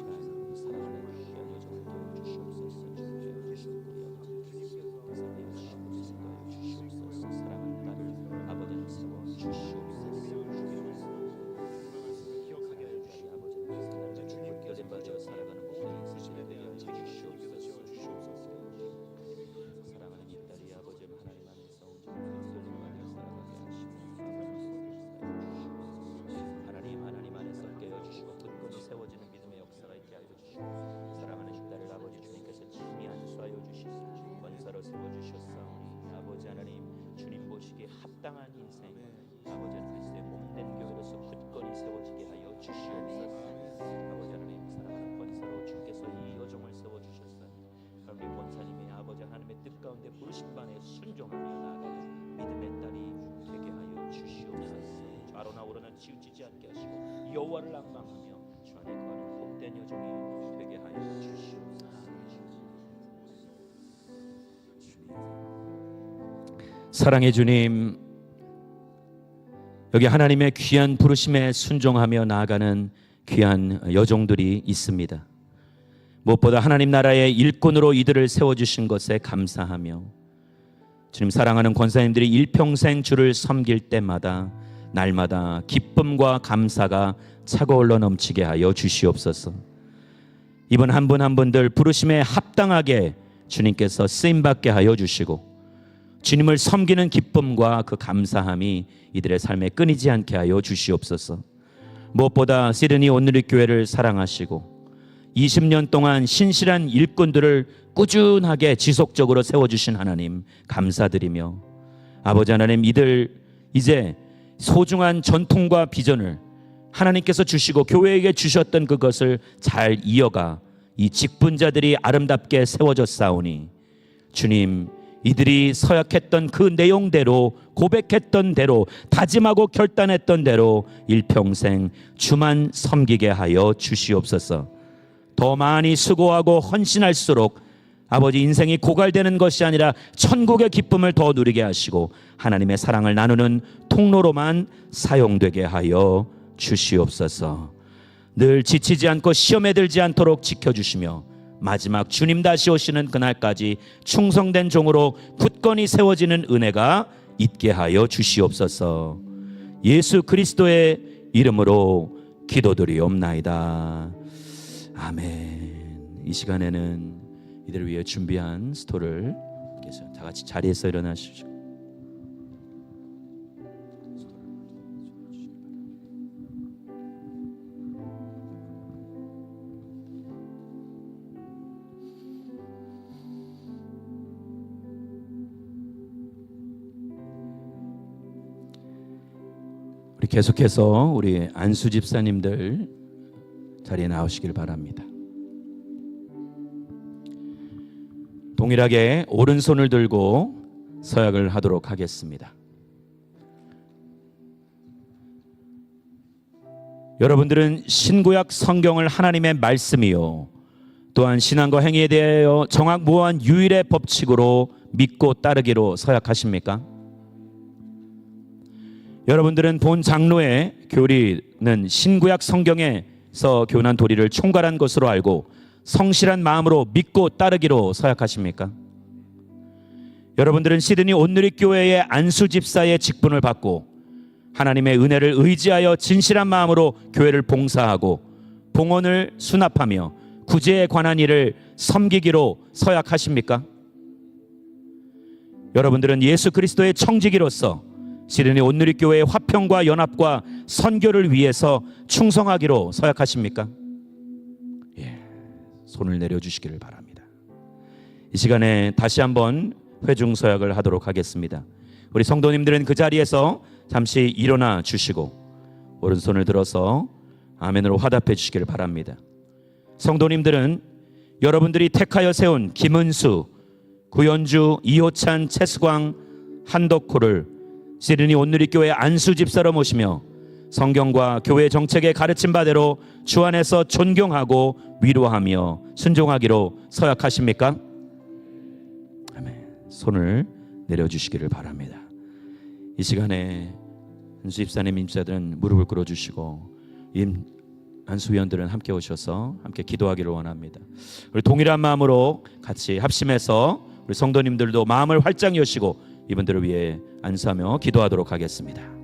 Speaker 7: 합당한 인생 아버지 하나님 그리스도의 몸된 교회로서 굳건히 세워지게 하여 주시옵소서. 아버지 하나님 사랑하는 권사로 주께서 이 여종을 세워주셨사니 그럼 우리 권사님이 아버지 하나님의 뜻 가운데 부르신 바에 순종하며 나아가는 믿음의 딸이 되게 하여 주시옵소서. 좌로나 우로나 치우치지 않게 하시고 여호와를 앙망하며 주 안에 거하는 복된 여종이 되게 하여 주시옵소서. 사랑의 주님, 여기 하나님의 귀한 부르심에 순종하며 나아가는 귀한 여종들이 있습니다. 무엇보다 하나님 나라의 일꾼으로 이들을 세워주신 것에 감사하며 주님 사랑하는 권사님들이 일평생 주를 섬길 때마다 날마다 기쁨과 감사가 차고올러 넘치게 하여 주시옵소서. 이번 한 분 한 분들 부르심에 합당하게 주님께서 쓰임받게 하여 주시고 주님을 섬기는 기쁨과 그 감사함이 이들의 삶에 끊이지 않게 하여 주시옵소서. 무엇보다 시드니 온누리 교회를 사랑하시고 20년 동안 신실한 일꾼들을 꾸준하게 지속적으로 세워주신 하나님 감사드리며 아버지 하나님 이들 이제 소중한 전통과 비전을 하나님께서 주시고 교회에게 주셨던 그것을 잘 이어가 이 직분자들이 아름답게 세워졌사오니 주님 이들이 서약했던 그 내용대로 고백했던 대로 다짐하고 결단했던 대로 일평생 주만 섬기게 하여 주시옵소서. 더 많이 수고하고 헌신할수록 아버지 인생이 고갈되는 것이 아니라 천국의 기쁨을 더 누리게 하시고 하나님의 사랑을 나누는 통로로만 사용되게 하여 주시옵소서. 늘 지치지 않고 시험에 들지 않도록 지켜주시며 마지막 주님 다시 오시는 그날까지 충성된 종으로 굳건히 세워지는 은혜가 있게 하여 주시옵소서. 예수 그리스도의 이름으로 기도드리옵나이다. 아멘. 이 시간에는 이들을 위해 준비한 스토를 다 같이 자리에서 일어나시죠. 우리 계속해서 우리 안수 집사님들 자리에 나오시길 바랍니다. 동일하게 오른손을 들고 서약을 하도록 하겠습니다. 여러분들은 신구약 성경을 하나님의 말씀이요 또한 신앙과 행위에 대하여 정확무한 유일의 법칙으로 믿고 따르기로 서약하십니까? 여러분들은 본 장로의 교리는 신구약 성경에서 교훈한 도리를 총괄한 것으로 알고 성실한 마음으로 믿고 따르기로 서약하십니까? 여러분들은 시드니 온누리 교회의 안수 집사의 직분을 받고 하나님의 은혜를 의지하여 진실한 마음으로 교회를 봉사하고 봉헌을 수납하며 구제에 관한 일을 섬기기로 서약하십니까? 여러분들은 예수 그리스도의 청지기로서 시드니 온누리 교회의 화평과 연합과 선교를 위해서 충성하기로 서약하십니까? 예, 손을 내려주시기를 바랍니다. 이 시간에 다시 한번 회중 서약을 하도록 하겠습니다. 우리 성도님들은 그 자리에서 잠시 일어나 주시고 오른손을 들어서 아멘으로 화답해 주시기를 바랍니다. 성도님들은 여러분들이 택하여 세운 김은수, 구현주, 이호찬, 최수광, 한덕호를 시드니 온누리교회 안수 집사로 모시며 성경과 교회 정책의 가르침 바대로 주 안에서 존경하고 위로하며 순종하기로 서약하십니까? 아멘. 손을 내려주시기를 바랍니다. 이 시간에 안수 집사님, 임자들은 무릎을 꿇어주시고 안수위원들은 함께 오셔서 함께 기도하기를 원합니다. 우리 동일한 마음으로 같이 합심해서 우리 성도님들도 마음을 활짝 여시고 이분들을 위해 안수하며 기도하도록 하겠습니다.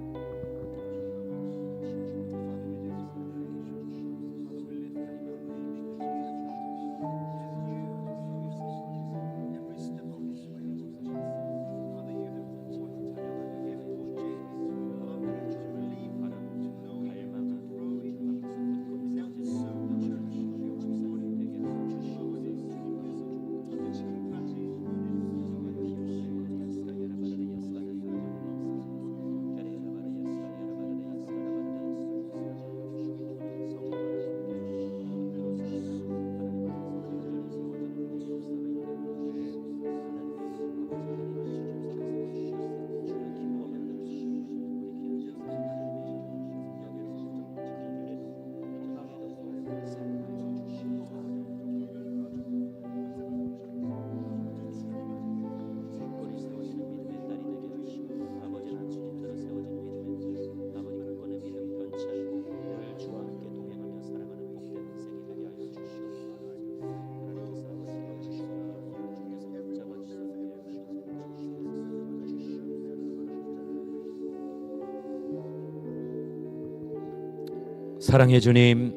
Speaker 7: 사랑의 주님,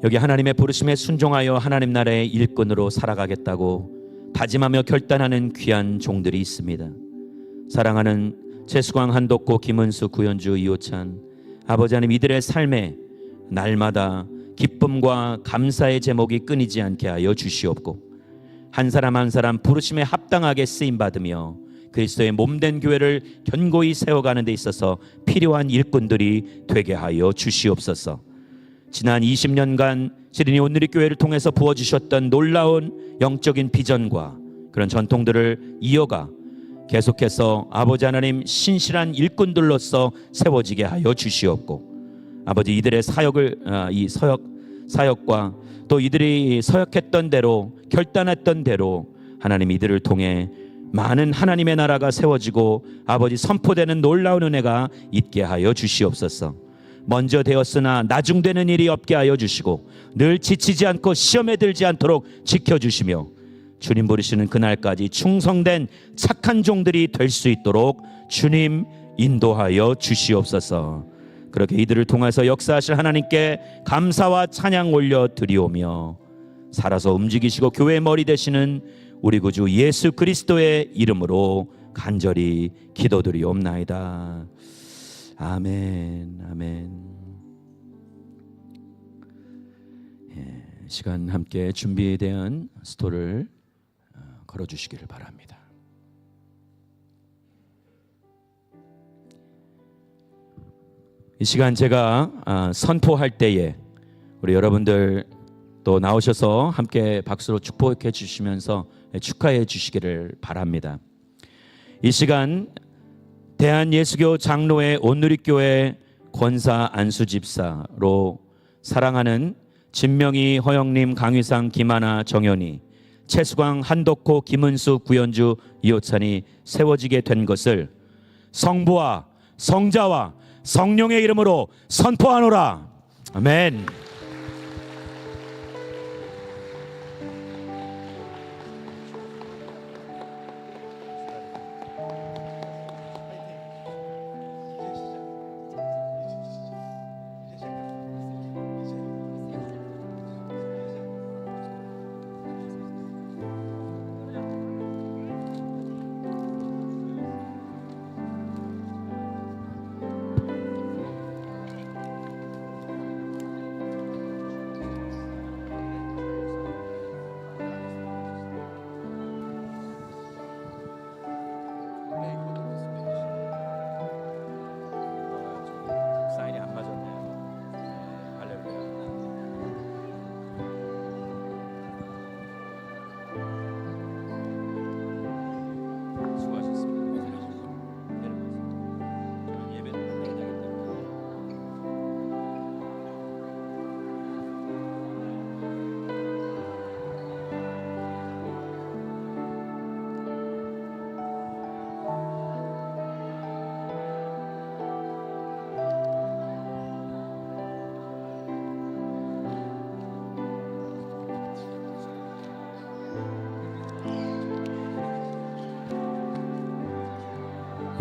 Speaker 7: 여기 하나님의 부르심에 순종하여 하나님 나라의 일꾼으로 살아가겠다고 다짐하며 결단하는 귀한 종들이 있습니다. 사랑하는 최수광, 한덕호, 김은수, 구현주, 이호찬, 아버지 하나님, 이들의 삶에 날마다 기쁨과 감사의 제목이 끊이지 않게 하여 주시옵고, 한 사람 한 사람 부르심에 합당하게 쓰임받으며 그리스도의 몸된 교회를 견고히 세워가는 데 있어서 필요한 일꾼들이 되게 하여 주시옵소서. 지난 20년간 시드니 온누리교회를 통해서 부어주셨던 놀라운 영적인 비전과 그런 전통들을 이어가 계속해서 아버지 하나님 신실한 일꾼들로서 세워지게 하여 주시옵고, 아버지 이들의 사역과 또 이들이 서역했던 대로 결단했던 대로 하나님 이들을 통해 많은 하나님의 나라가 세워지고 아버지 선포되는 놀라운 은혜가 있게 하여 주시옵소서. 먼저 되었으나 나중되는 일이 없게 하여 주시고 늘 지치지 않고 시험에 들지 않도록 지켜주시며 주님 부르시는 그날까지 충성된 착한 종들이 될 수 있도록 주님 인도하여 주시옵소서. 그렇게 이들을 통해서 역사하실 하나님께 감사와 찬양 올려드리오며 살아서 움직이시고 교회의 머리 되시는 우리 구주 예수 그리스도의 이름으로 간절히 기도드리옵나이다. 아멘. 아멘. 시간 함께 준비에 대한 스토를 걸어주시기를 바랍니다. 이 시간 제가 선포할 때에 우리 여러분들 또 나오셔서 함께 박수로 축복해 주시면서 축하해 주시기를 바랍니다. 이 시간 대한예수교 장로회 온누리교회 권사 안수집사로 사랑하는 진명희, 허영님, 강휘상, 김하나, 정연이, 최수광, 한덕호, 김은수, 구현주, 이호찬이 세워지게 된 것을 성부와 성자와 성령의 이름으로 선포하노라. 아멘.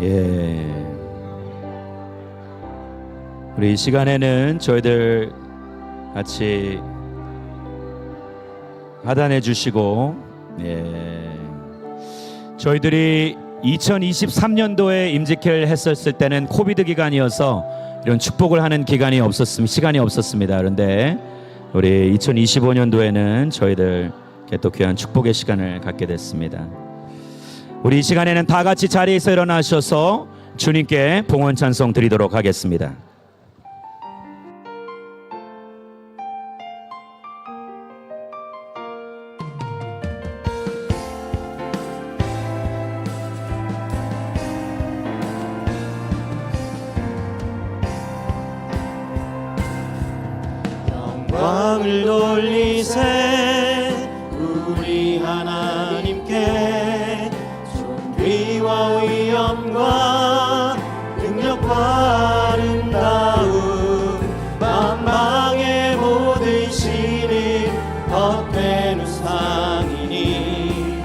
Speaker 7: 예. 우리 이 시간에는 저희들 같이 하단해 주시고, 예. 저희들이 2023년도에 임직회를 했었을 때는 코비드 기간이어서 이런 축복을 하는 시간이 없었습니다. 그런데 우리 2025년도에는 저희들 또 귀한 축복의 시간을 갖게 됐습니다. 우리 이 시간에는 다 같이 자리에서 일어나셔서 주님께 봉헌 찬송 드리도록 하겠습니다.
Speaker 6: 영광을 돌리세 우리 하나님께 존귀와 위엄과 능력과 아름다움 만방의 모든 신을 덧대는 상이니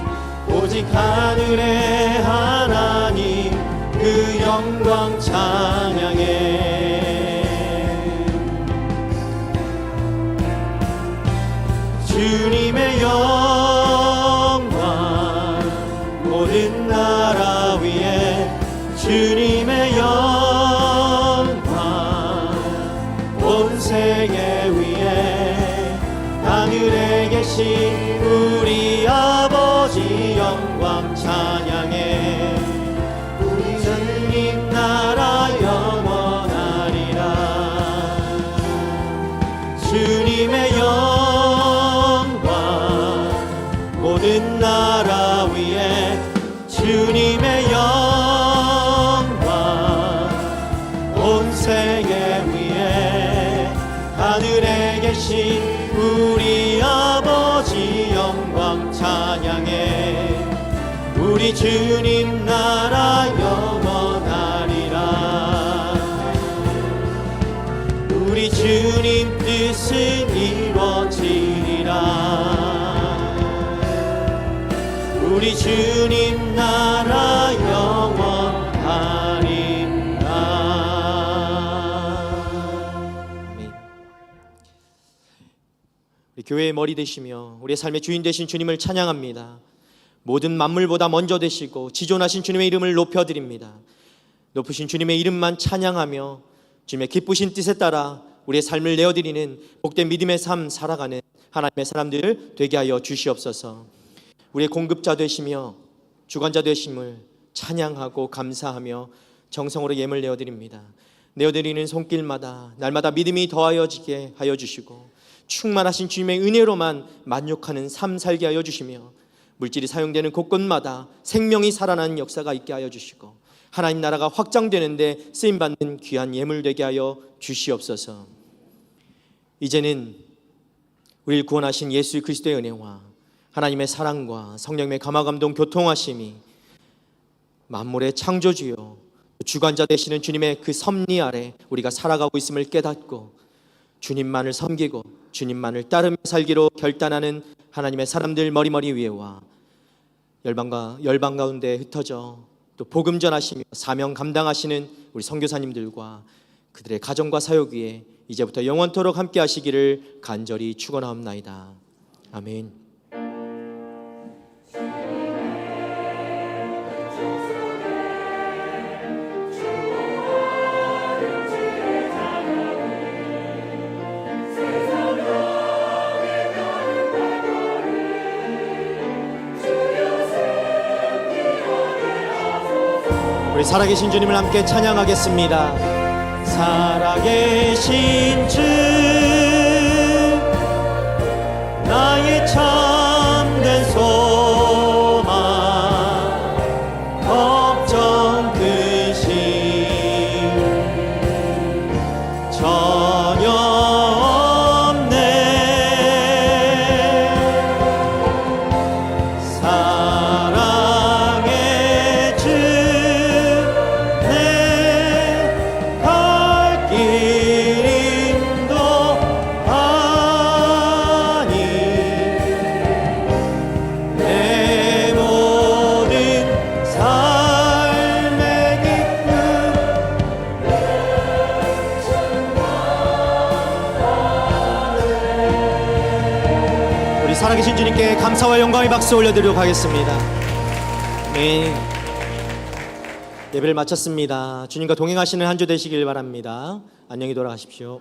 Speaker 6: 오직 하늘의 하나님 그 영광 찬양해. 주님의 영광 모든 나라 위에 주님의 영광 온 세계 위에 하늘에 계신 우리 아버지 영광 찬양해. 우리 주님 나라 영원하리라. 주님의 모든 나라 위에 주님의 영광 온 세계 위에 하늘에 계신 우리 아버지 영광 찬양해. 우리 주님 나라 영원하리라. 우리 주님 뜻은 이루어지리라. 우리 주님 나라 영원하리라. 우리 교회의 머리 되시며 우리의 삶의 주인 되신 주님을 찬양합니다. 모든 만물보다 먼저 되시고 지존하신 주님의 이름을 높여드립니다. 높으신 주님의 이름만 찬양하며 주님의 기쁘신 뜻에 따라 우리의 삶을 내어드리는 복된 믿음의 삶 살아가는 하나님의 사람들 되게 하여 주시옵소서. 우리의 공급자 되시며 주관자 되심을 찬양하고 감사하며 정성으로 예물 내어드립니다. 내어드리는 손길마다 날마다 믿음이 더하여지게 하여 주시고 충만하신 주님의 은혜로만 만족하는 삶 살게 하여 주시며 물질이 사용되는 곳곳마다 생명이 살아나는 역사가 있게 하여 주시고 하나님 나라가 확장되는데 쓰임받는 귀한 예물 되게 하여 주시옵소서. 이제는 우리를 구원하신 예수 그리스도의 은혜와 하나님의 사랑과 성령의 감화감동 교통하심이 만물의 창조주요 주관자 되시는 주님의 그 섭리 아래 우리가 살아가고 있음을 깨닫고 주님만을 섬기고 주님만을 따르며 살기로 결단하는 하나님의 사람들 머리머리 위에와 열방 가운데 흩어져 또 복음 전하시며 사명 감당하시는 우리 선교사님들과 그들의 가정과 사역 위에 이제부터 영원토록 함께 하시기를 간절히 축원하옵나이다. 아멘. 우리 살아계신 주님을 함께 찬양하겠습니다. 살아계신 주 나의 참된 소망 걱정 근심 전혀 없네. 사랑의 주 내 모든 삶의 길 살아계신 주님께 감사와 영광의 박수 올려드리도록 하겠습니다. 네. 예배를 마쳤습니다. 주님과 동행하시는 한 주 되시길 바랍니다. 안녕히 돌아가십시오.